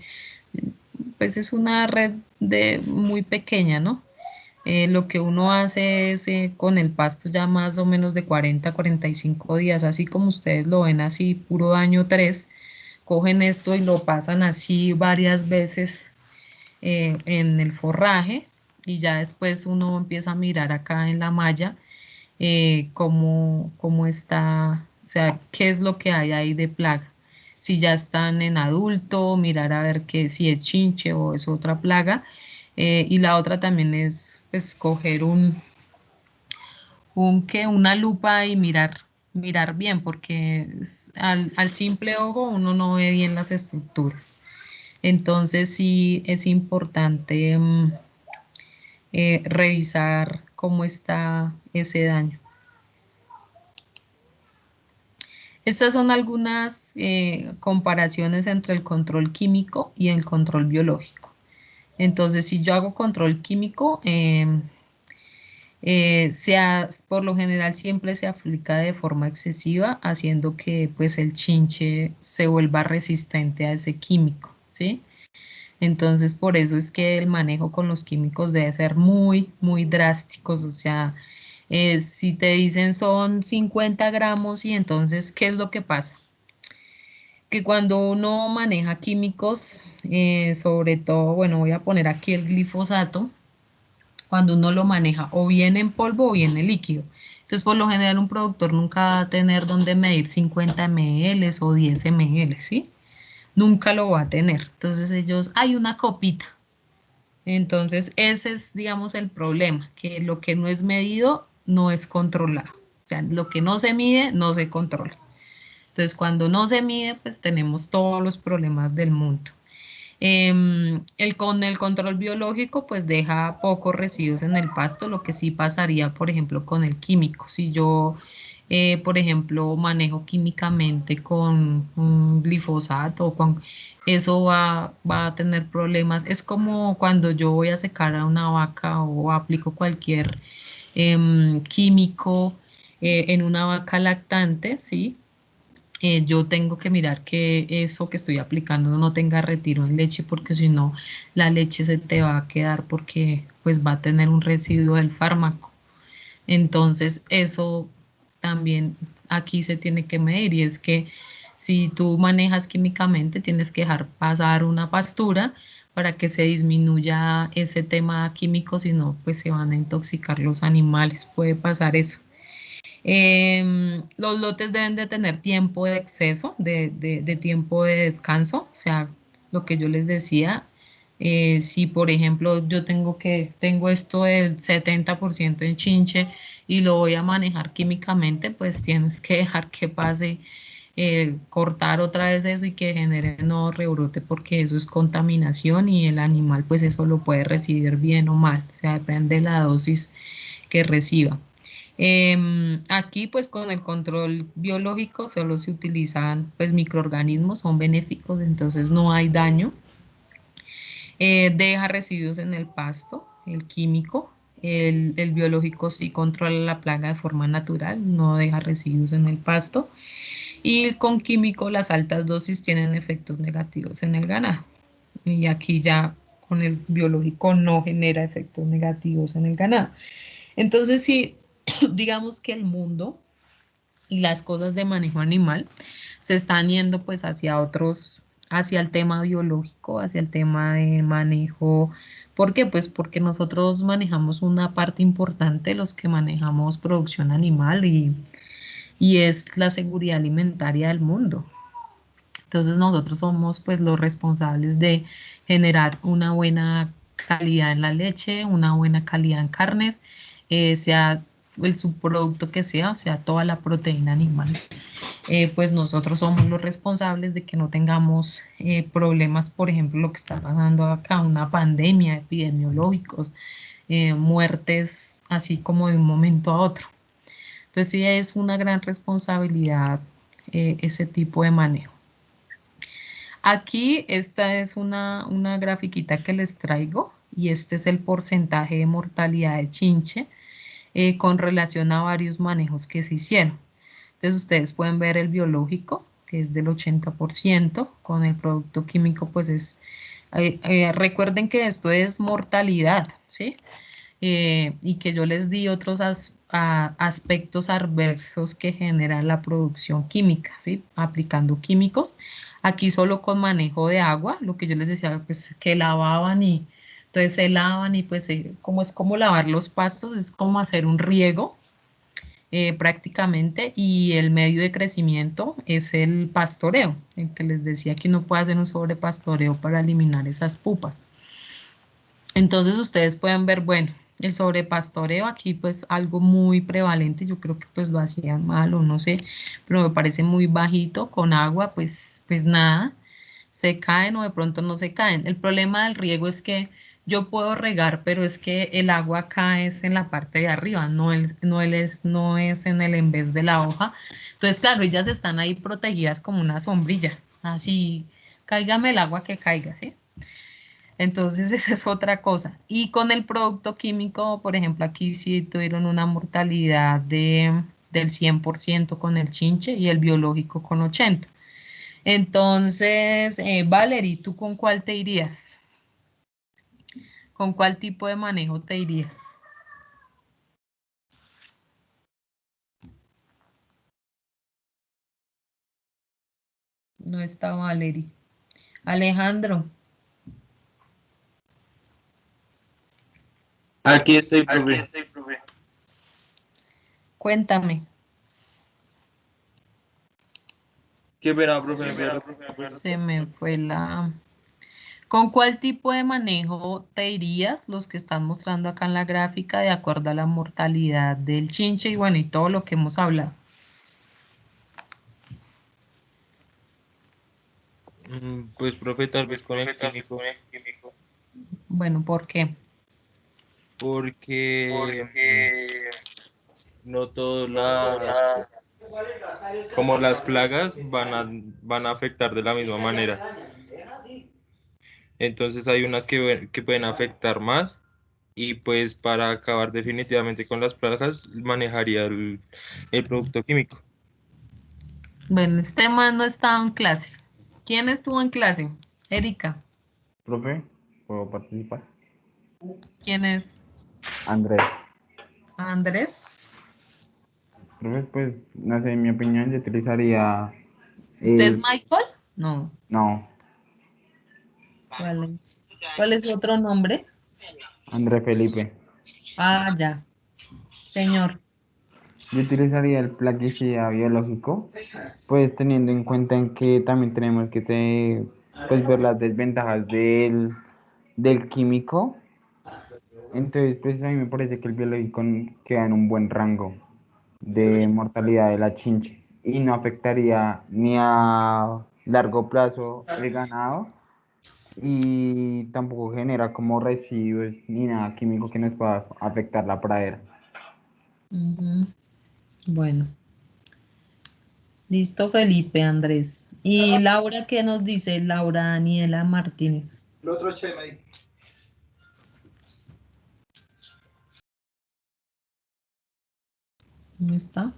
pues es una red muy pequeña, ¿no? Lo que uno hace es con el pasto ya más o menos de 40 a 45 días, así como ustedes lo ven así, puro daño 3, cogen esto y lo pasan así varias veces en el forraje y ya después uno empieza a mirar acá en la malla cómo está, o sea, qué es lo que hay ahí de plaga. Si ya están en adulto, mirar a ver que si es chinche o es otra plaga. Y la otra también es pues coger una lupa y mirar bien, porque al simple ojo uno no ve bien las estructuras. Entonces sí es importante revisar cómo está ese daño. Estas son algunas comparaciones entre el control químico y el control biológico. Entonces, si yo hago control químico, por lo general siempre se aplica de forma excesiva, haciendo que pues el chinche se vuelva resistente a ese químico, ¿sí? Entonces, por eso es que el manejo con los químicos debe ser muy, muy drásticos. O sea, si te dicen son 50 gramos y entonces, ¿qué es lo que pasa? Que cuando uno maneja químicos, sobre todo, bueno, voy a poner aquí el glifosato, cuando uno lo maneja o bien en polvo o bien en líquido. Entonces, por lo general, un productor nunca va a tener donde medir 50 ml o 10 ml, ¿sí? Nunca lo va a tener. Entonces, hay una copita. Entonces, ese es, digamos, el problema, que lo que no es medido no es controlado. O sea, lo que no se mide no se controla. Entonces, cuando no se mide, pues tenemos todos los problemas del mundo. Con el control biológico, pues deja pocos residuos en el pasto, lo que sí pasaría, por ejemplo, con el químico. Si yo, por ejemplo, manejo químicamente con un glifosato, eso va a tener problemas. Es como cuando yo voy a secar a una vaca o aplico cualquier químico en una vaca lactante, ¿sí? Yo tengo que mirar que eso que estoy aplicando no tenga retiro en leche, porque si no, la leche se te va a quedar porque pues va a tener un residuo del fármaco. Entonces, eso también aquí se tiene que medir, y es que si tú manejas químicamente, tienes que dejar pasar una pastura para que se disminuya ese tema químico, si no, pues se van a intoxicar los animales, puede pasar eso. Los lotes deben de tener tiempo de exceso, de tiempo de descanso, o sea, lo que yo les decía, si por ejemplo yo tengo esto del 70% en chinche y lo voy a manejar químicamente, pues tienes que dejar que pase, cortar otra vez eso y que genere nuevo rebrote, porque eso es contaminación y el animal pues eso lo puede recibir bien o mal, o sea, depende de la dosis que reciba. Aquí pues con el control biológico solo se utilizan pues microorganismos, son benéficos, entonces no hay daño. Deja residuos en el pasto, el químico. El biológico sí controla la plaga de forma natural, no deja residuos en el pasto. Y con químico las altas dosis tienen efectos negativos en el ganado. Y aquí ya con el biológico no genera efectos negativos en el ganado. Entonces sí, digamos que el mundo y las cosas de manejo animal se están yendo pues hacia el tema biológico, hacia el tema de manejo. ¿Por qué? Pues porque nosotros manejamos una parte importante, los que manejamos producción animal, y es la seguridad alimentaria del mundo. Entonces nosotros somos pues los responsables de generar una buena calidad en la leche, una buena calidad en carnes, sea el subproducto que sea, o sea, toda la proteína animal. Pues nosotros somos los responsables de que no tengamos problemas, por ejemplo, lo que está pasando acá, una pandemia, epidemiológicos, muertes, así como de un momento a otro. Entonces sí es una gran responsabilidad ese tipo de manejo. Aquí esta es una grafiquita que les traigo y este es el porcentaje de mortalidad de chinche con relación a varios manejos que se hicieron. Entonces ustedes pueden ver el biológico, que es del 80%, con el producto químico pues es, recuerden que esto es mortalidad, ¿sí? Y que yo les di otros aspectos adversos que genera la producción química, ¿sí? Aplicando químicos. Aquí solo con manejo de agua, lo que yo les decía, pues que lavaban y entonces se lavan y pues como es como lavar los pastos, es como hacer un riego prácticamente y el medio de crecimiento es el pastoreo, el que les decía que uno puede hacer un sobrepastoreo para eliminar esas pupas. Entonces ustedes pueden ver, bueno, el sobrepastoreo aquí pues algo muy prevalente, yo creo que pues lo hacían mal o no sé, pero me parece muy bajito con agua, pues nada, se caen o de pronto no se caen. El problema del riego es que yo puedo regar, pero es que el agua cae es en la parte de arriba, no es en el en vez de la hoja. Entonces, claro, ellas están ahí protegidas como una sombrilla, así, cáigame el agua que caiga, ¿sí? Entonces, esa es otra cosa. Y con el producto químico, por ejemplo, aquí sí tuvieron una mortalidad del 100% con el chinche y el biológico con 80%. Entonces, Valerie, ¿tú con cuál te irías? ¿Con cuál tipo de manejo te irías? No está Valerie. Alejandro, Aquí estoy, Aquí profe. estoy, profe. cuéntame. Qué pena, profe, Qué ¿me puede pena, repetir, profe, por favor? Se me fue la... ¿Con cuál tipo de manejo te irías? Los que están mostrando acá en la gráfica de acuerdo a la mortalidad del chinche y bueno, y todo lo que hemos hablado. Pues, profe, tal vez con el Profe, tal vez químico, con el químico. Bueno, ¿por qué? porque Porque no todas no todas las... como las plagas van a afectar de la misma manera. Entonces hay unas que pueden afectar más y pues para acabar definitivamente con las plagas manejaría el producto químico. Bueno, este man no estaba en clase. ¿Quién estuvo en clase? Erika. Profe, ¿puedo participar? ¿Quién es? Andrés. Andrés. Profe, pues, no sé, en mi opinión, yo utilizaría ¿Usted es el... Michael? No. No, ¿Cuál es? ¿Cuál es su otro nombre? Andrés Felipe. Ah, ya. Señor. Yo utilizaría el plaguicida biológico, pues teniendo en cuenta en que también tenemos que pues, ver las desventajas del químico. Entonces, pues a mí me parece que el biológico queda en un buen rango de mortalidad de la chinche y no afectaría ni a largo plazo el ganado y tampoco genera como residuos ni nada químico que nos pueda afectar la pradera. Ujú. Bueno, listo, Felipe, Andrés. ¿Y Laura qué nos dice? Laura Daniela Martínez. El otro chema ahí. ¿Dónde está?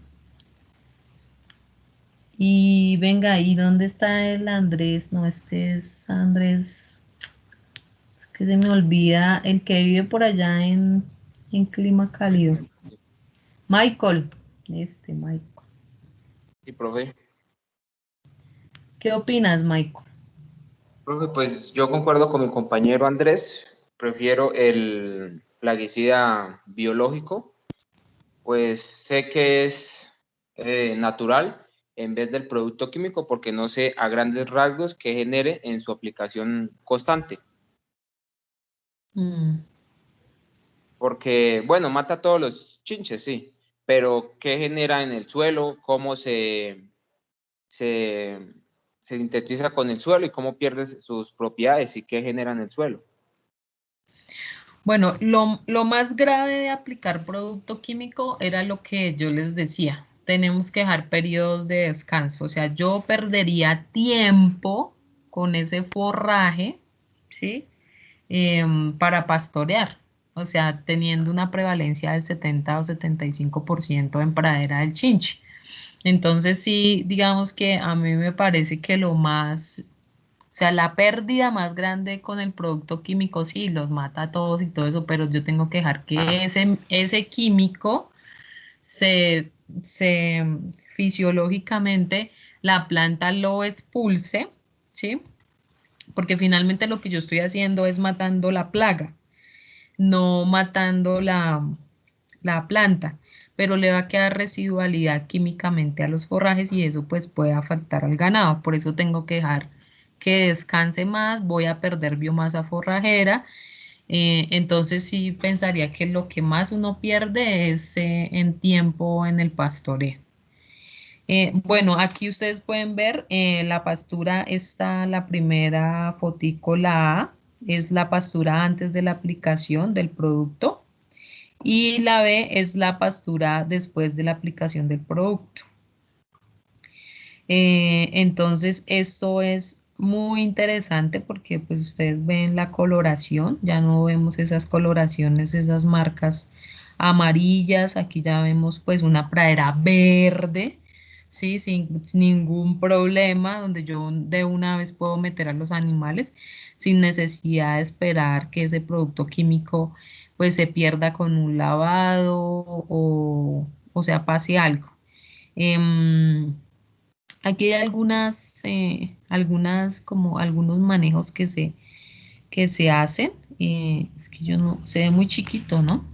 Y venga, ¿y dónde está el Andrés? No, este es Andrés, es que se me olvida, el que vive por allá en clima cálido. Michael, Michael. Sí, profe. ¿Qué opinas, Michael? Profe, pues yo concuerdo con mi compañero Andrés. Prefiero el plaguicida biológico, pues sé que es natural en vez del producto químico porque no sé a grandes rasgos qué genere en su aplicación constante. Mm. Porque, bueno, mata todos los chinches, sí, pero ¿qué genera en el suelo? ¿Cómo se sintetiza con el suelo y cómo pierde sus propiedades y qué genera en el suelo? Bueno, lo más grave de aplicar producto químico era lo que yo les decía. Tenemos que dejar periodos de descanso. O sea, yo perdería tiempo con ese forraje, ¿sí? Para pastorear. O sea, teniendo una prevalencia del 70 o 75% en pradera del chinche. Entonces, sí, digamos que a mí me parece que lo más, o sea, la pérdida más grande con el producto químico, sí, los mata a todos y todo eso, pero yo tengo que dejar que ese químico se, se fisiológicamente la planta lo expulse, ¿sí? Porque finalmente lo que yo estoy haciendo es matando la plaga, no matando la planta, pero le va a quedar residualidad químicamente a los forrajes y eso pues puede afectar al ganado. Por eso tengo que dejar que descanse más, voy a perder biomasa forrajera. Entonces sí pensaría que lo que más uno pierde es en tiempo en el pastoreo. Bueno, aquí ustedes pueden ver la pastura, está la primera fotico, la A, es la pastura antes de la aplicación del producto y la B es la pastura después de la aplicación del producto. Entonces, esto es muy interesante porque pues ustedes ven la coloración, ya no vemos esas coloraciones, esas marcas amarillas, aquí ya vemos pues una pradera verde, ¿sí? Sin ningún problema, donde yo de una vez puedo meter a los animales sin necesidad de esperar que ese producto químico pues se pierda con un lavado o sea, pase algo. Em, Aquí hay algunas como algunos manejos que se hacen. Es que yo no, se ve muy chiquito, ¿no?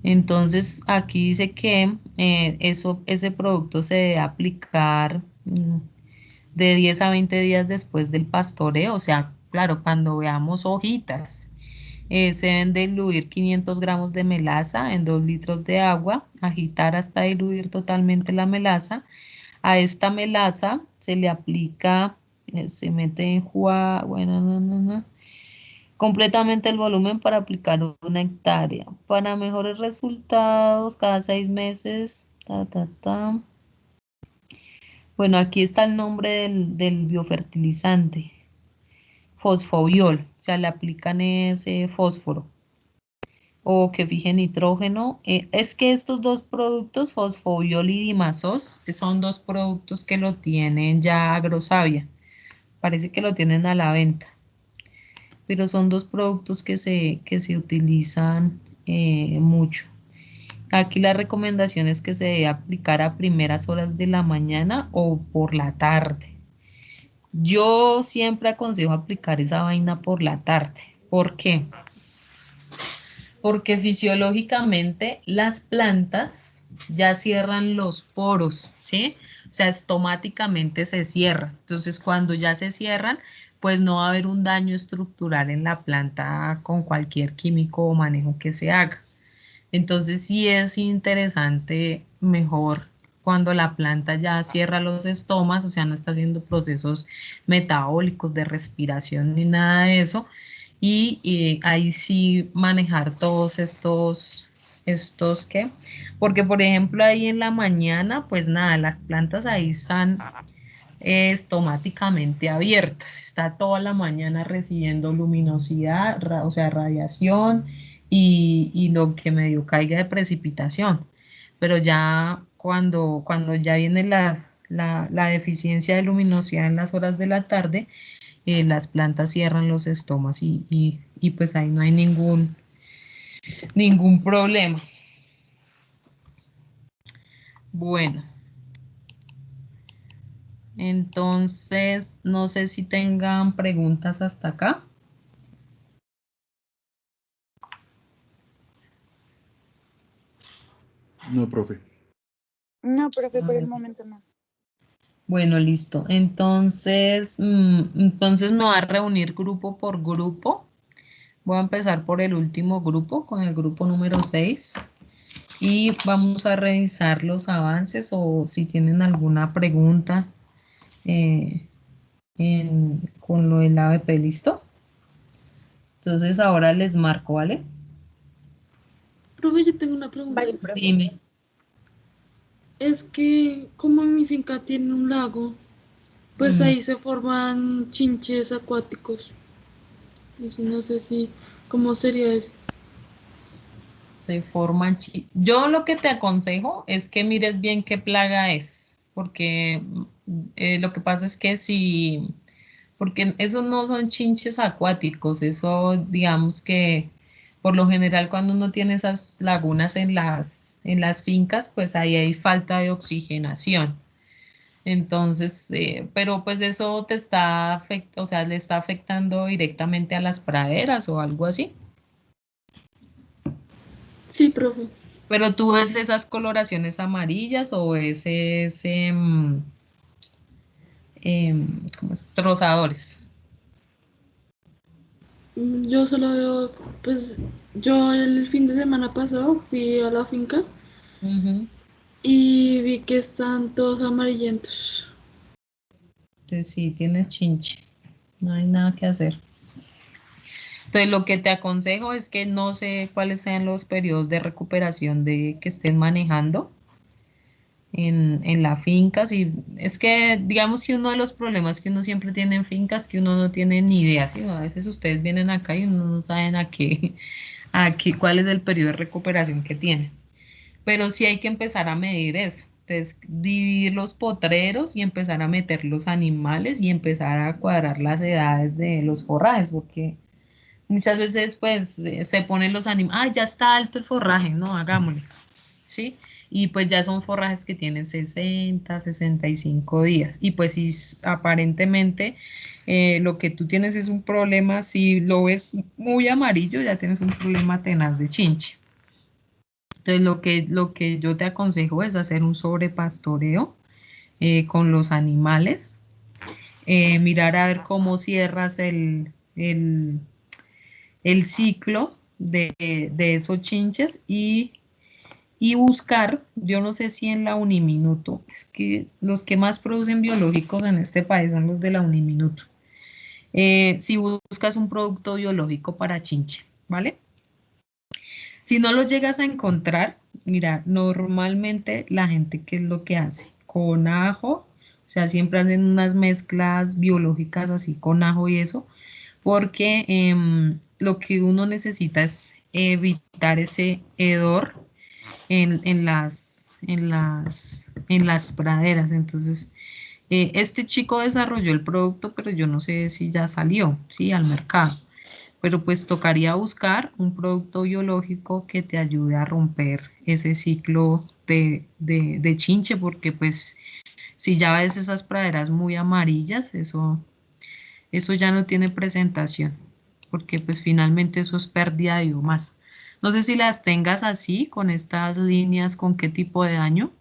Entonces aquí dice que ese producto se debe aplicar de 10 a 20 días después del pastoreo. O sea, claro, cuando veamos hojitas. Se deben diluir 500 gramos de melaza en 2 litros de agua, agitar hasta diluir totalmente la melaza. A esta melaza se le aplica, se mete en bueno, completamente el volumen para aplicar 1 hectárea. Para mejores resultados, cada 6 meses, Bueno, aquí está el nombre del biofertilizante, fosfobiol, o sea, le aplican ese fósforo o que fije nitrógeno. Es que estos dos productos, fosfobiol y dimasos, son dos productos que lo tienen ya Agrosavia. Parece que lo tienen a la venta, pero son dos productos que se utilizan mucho. Aquí la recomendación es que se debe aplicar a primeras horas de la mañana o por la tarde. Yo siempre aconsejo aplicar esa vaina por la tarde. ¿Por qué? Porque fisiológicamente las plantas ya cierran los poros, ¿sí? O sea, estomáticamente se cierran. Entonces, cuando ya se cierran, pues no va a haber un daño estructural en la planta con cualquier químico o manejo que se haga. Entonces, sí es interesante, mejor cuando la planta ya cierra los estomas, o sea, no está haciendo procesos metabólicos de respiración ni nada de eso, y ahí sí manejar todos estos ¿qué? Porque por ejemplo ahí en la mañana, pues nada, las plantas ahí están estomáticamente abiertas, está toda la mañana recibiendo luminosidad, o sea, radiación y lo que medio caiga de precipitación, pero ya cuando ya viene la deficiencia de luminosidad en las horas de la tarde, las plantas cierran los estomas y pues ahí no hay ningún problema. Bueno, entonces no sé si tengan preguntas hasta acá. No, profe. No, profe, por el momento no. Bueno, listo. Entonces me va a reunir grupo por grupo Voy a empezar por el último grupo, con el grupo número 6. Y vamos a revisar los avances o si tienen alguna pregunta con lo del ABP, ¿listo? Entonces ahora les marco, ¿vale? Profe, yo tengo una pregunta. Vale, profe. Dime. Es que como mi finca tiene un lago, pues ahí se forman chinches acuáticos. No sé si, ¿cómo sería eso? Se forman Yo lo que te aconsejo es que mires bien qué plaga es, porque lo que pasa es que si, porque esos no son chinches acuáticos, eso digamos que por lo general cuando uno tiene esas lagunas en las fincas, pues ahí hay falta de oxigenación. Entonces, pero pues eso te está o sea, le está afectando directamente a las praderas o algo así. Sí, profe. Pero tú ves esas coloraciones amarillas o ves ese, ¿cómo es? Trozadores. Yo solo veo, pues yo el fin de semana pasado fui a la finca Ujú. y vi que están todos amarillentos. Entonces sí, tienes chinche. No hay nada que hacer. Entonces lo que te aconsejo es que no sé cuáles sean los periodos de recuperación de que estén manejando en la finca. Si, es que digamos que uno de los problemas que uno siempre tiene en fincas es que uno no tiene ni idea, ¿sí? A veces ustedes vienen acá y uno no saben cuál es el periodo de recuperación que tienen. Pero sí hay que empezar a medir eso. Entonces, dividir los potreros y empezar a meter los animales y empezar a cuadrar las edades de los forrajes, porque muchas veces pues se ponen los animales, ah, ya está alto el forraje, no, hagámosle, ¿sí? Y pues ya son forrajes que tienen 60, 65 días. Y pues si aparentemente lo que tú tienes es un problema, si lo ves muy amarillo, ya tienes un problema tenaz de chinche. Entonces lo que yo te aconsejo es hacer un sobrepastoreo con los animales, mirar a ver cómo cierras el ciclo de esos chinches y buscar, yo no sé si en la Uniminuto, es que los que más producen biológicos en este país son los de la Uniminuto. Si buscas un producto biológico para chinche, ¿vale? Si no lo llegas a encontrar, mira, normalmente la gente, ¿qué es lo que hace? Con ajo, o sea, siempre hacen unas mezclas biológicas así con ajo y eso, porque lo que uno necesita es evitar ese hedor en las praderas. Entonces, este chico desarrolló el producto, pero yo no sé si ya salió, ¿sí? Al mercado. Pero pues tocaría buscar un producto biológico que te ayude a romper ese ciclo de chinche, porque pues si ya ves esas praderas muy amarillas, eso ya no tiene presentación, porque pues finalmente eso es pérdida de biomasa. No sé si las tengas así, con estas líneas, con qué tipo de daño,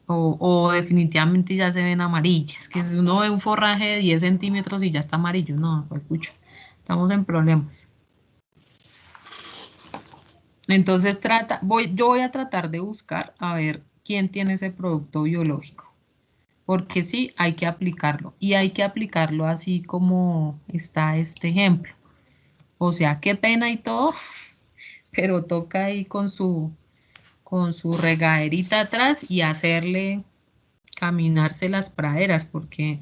o definitivamente ya se ven amarillas, que si uno ve un forraje de 10 centímetros y ya está amarillo, no, pues pucho, estamos en problemas. Entonces yo voy a tratar de buscar a ver quién tiene ese producto biológico, porque sí, hay que aplicarlo y hay que aplicarlo así como está este ejemplo. O sea, qué pena y todo, pero toca ahí con su regaderita atrás y hacerle caminarse las praderas, porque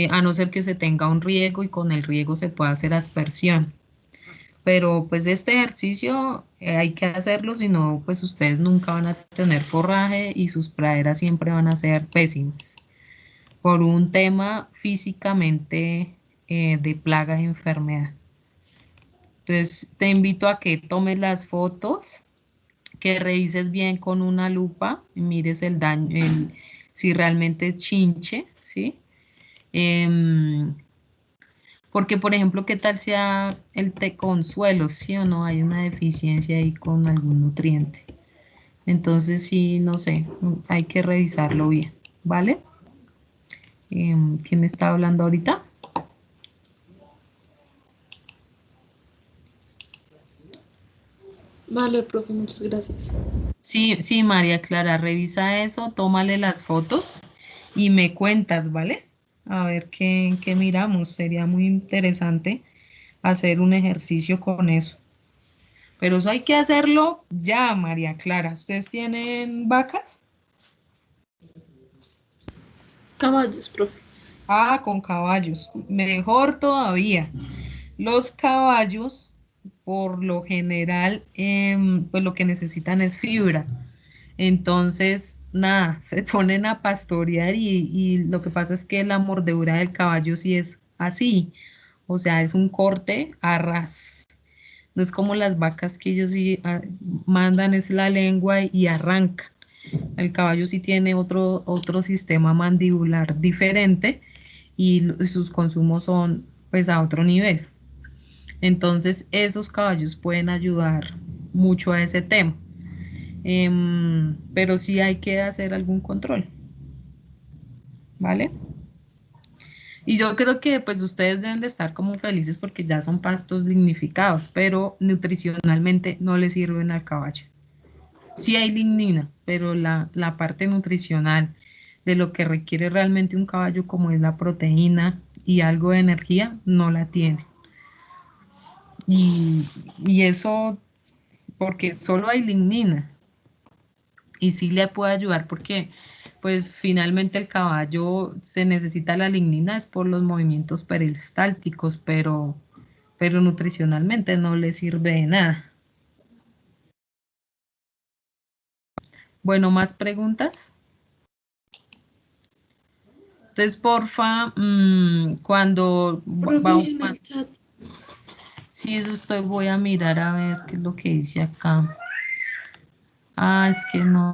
a no ser que se tenga un riego y con el riego se pueda hacer aspersión. Pero pues este ejercicio hay que hacerlo, si no, pues ustedes nunca van a tener forraje y sus praderas siempre van a ser pésimas por un tema físicamente de plaga y enfermedad. Entonces te invito a que tomes las fotos, que revises bien con una lupa, y mires el daño, si realmente es chinche, ¿sí? Porque, por ejemplo, ¿qué tal sea el consuelo? ¿Sí o no? Hay una deficiencia ahí con algún nutriente. Entonces, sí, no sé, hay que revisarlo bien, ¿vale? ¿Quién me está hablando ahorita? Vale, profe, muchas gracias. Sí, sí, María Clara, revisa eso, tómale las fotos y me cuentas, ¿vale? A ver qué miramos. Sería muy interesante hacer un ejercicio con eso. Pero eso hay que hacerlo ya, María Clara. ¿Ustedes tienen vacas? Caballos, profe. Ah, con caballos. Mejor todavía. Los caballos, por lo general, pues lo que necesitan es fibra. Entonces, nada, se ponen a pastorear y lo que pasa es que la mordedura del caballo sí es así. O sea, es un corte a ras. No es como las vacas que ellos sí mandan es la lengua y arrancan. El caballo sí tiene otro sistema mandibular diferente y sus consumos son pues a otro nivel. Entonces esos caballos pueden ayudar mucho a ese tema. Pero sí hay que hacer algún control, ¿vale? Y yo creo que pues ustedes deben de estar como felices porque ya son pastos lignificados, pero nutricionalmente no le sirven al caballo. Sí hay lignina, pero la parte nutricional de lo que requiere realmente un caballo, como es la proteína y algo de energía, no la tiene. Y, y eso porque solo hay lignina. Y sí le puede ayudar porque, pues finalmente el caballo se necesita la lignina, es por los movimientos peristálticos, pero nutricionalmente no le sirve de nada. Bueno, ¿más preguntas? Entonces, porfa, cuando Profe, en el chat. sí, eso estoy, voy a mirar a ver qué es lo que dice acá. Ah, es que no,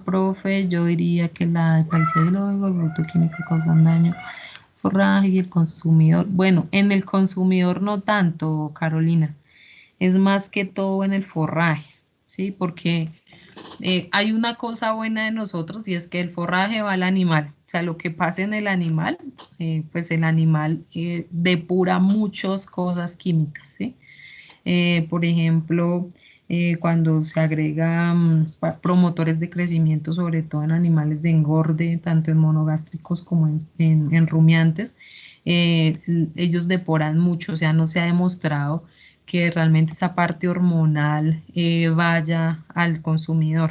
profe, yo diría que el paisaje biológico, el producto químico causan daño, forraje y el consumidor. Bueno, en el consumidor no tanto, Carolina, es más que todo en el forraje, ¿sí? Porque hay una cosa buena de nosotros y es que el forraje va al animal. O sea, lo que pasa en el animal, pues el animal depura muchas cosas químicas, ¿sí? Por ejemplo, cuando se agregan promotores de crecimiento, sobre todo en animales de engorde, tanto en monogástricos como en rumiantes, ellos depuran mucho, o sea, no se ha demostrado que realmente esa parte hormonal vaya al consumidor.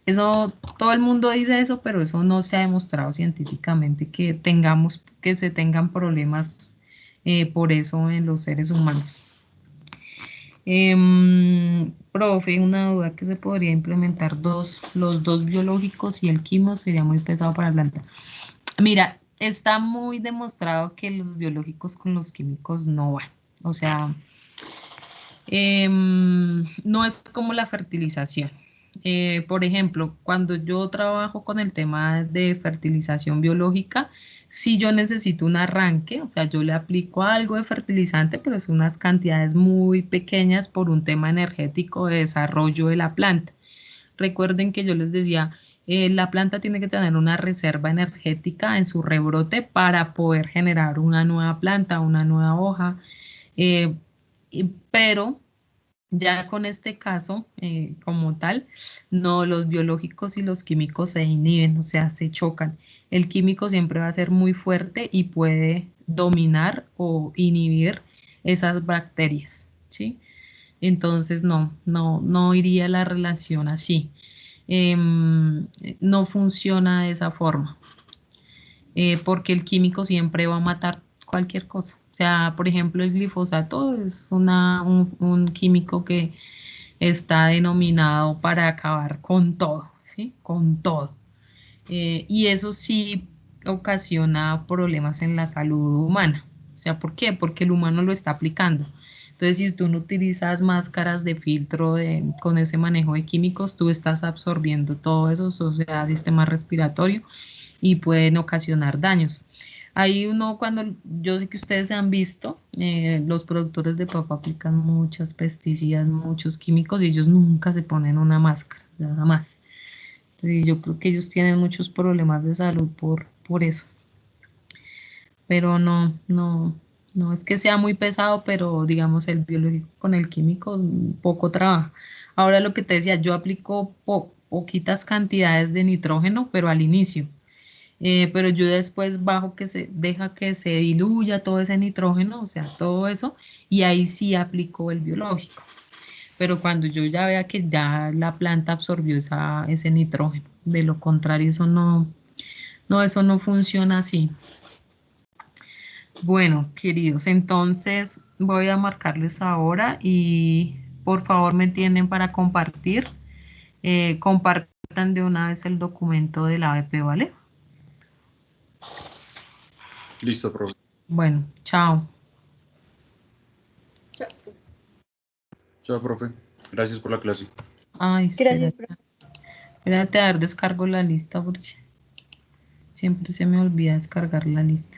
Eso, todo el mundo dice eso, pero eso no se ha demostrado científicamente que se tengan problemas por eso en los seres humanos. Profe, una duda que se podría implementar los dos biológicos y el quimo sería muy pesado para la planta. Mira, está muy demostrado que los biológicos con los químicos no van. O sea, no es como la fertilización. Por ejemplo, cuando yo trabajo con el tema de fertilización biológica, si yo necesito un arranque, o sea, yo le aplico algo de fertilizante, pero es unas cantidades muy pequeñas por un tema energético de desarrollo de la planta. Recuerden que yo les decía, la planta tiene que tener una reserva energética en su rebrote para poder generar una nueva planta, una nueva hoja, eh, pero ya con este caso, como tal, no, los biológicos y los químicos se inhiben, o sea, se chocan. El químico siempre va a ser muy fuerte y puede dominar o inhibir esas bacterias, ¿sí? Entonces, no iría la relación así. No funciona de esa forma, porque el químico siempre va a matar cualquier cosa. O sea, por ejemplo, el glifosato es un químico que está denominado para acabar con todo, ¿sí? Con todo. Y eso sí ocasiona problemas en la salud humana. O sea, ¿por qué? Porque el humano lo está aplicando. Entonces, si tú no utilizas máscaras de filtro con ese manejo de químicos, tú estás absorbiendo todo eso, o sea, sistema respiratorio, y pueden ocasionar daños. Ahí uno, cuando yo sé que ustedes se han visto, los productores de papa aplican muchos pesticidas, muchos químicos y ellos nunca se ponen una máscara, nada más. Entonces, yo creo que ellos tienen muchos problemas de salud por eso. Pero No es que sea muy pesado, pero digamos el biológico con el químico poco trabaja. Ahora lo que te decía, yo aplico poquitas cantidades de nitrógeno, pero al inicio. Pero yo después bajo que se deja que se diluya todo ese nitrógeno, o sea, todo eso, y ahí sí aplico el biológico. Pero cuando yo ya vea que ya la planta absorbió ese nitrógeno, de lo contrario, eso no funciona así. Bueno, queridos, entonces voy a marcarles ahora y por favor me tienen para compartir. Compartan de una vez el documento del ABP, ¿vale? Listo, profe. Bueno, chao. Chao, profe. Gracias por la clase. Ay, Gracias, espérate. profe. Espérate a ver, descargo la lista porque siempre se me olvida descargar la lista.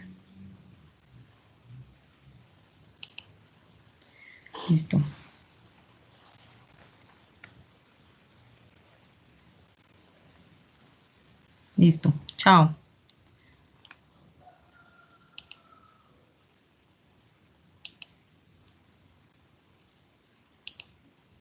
Listo. Listo. Chao.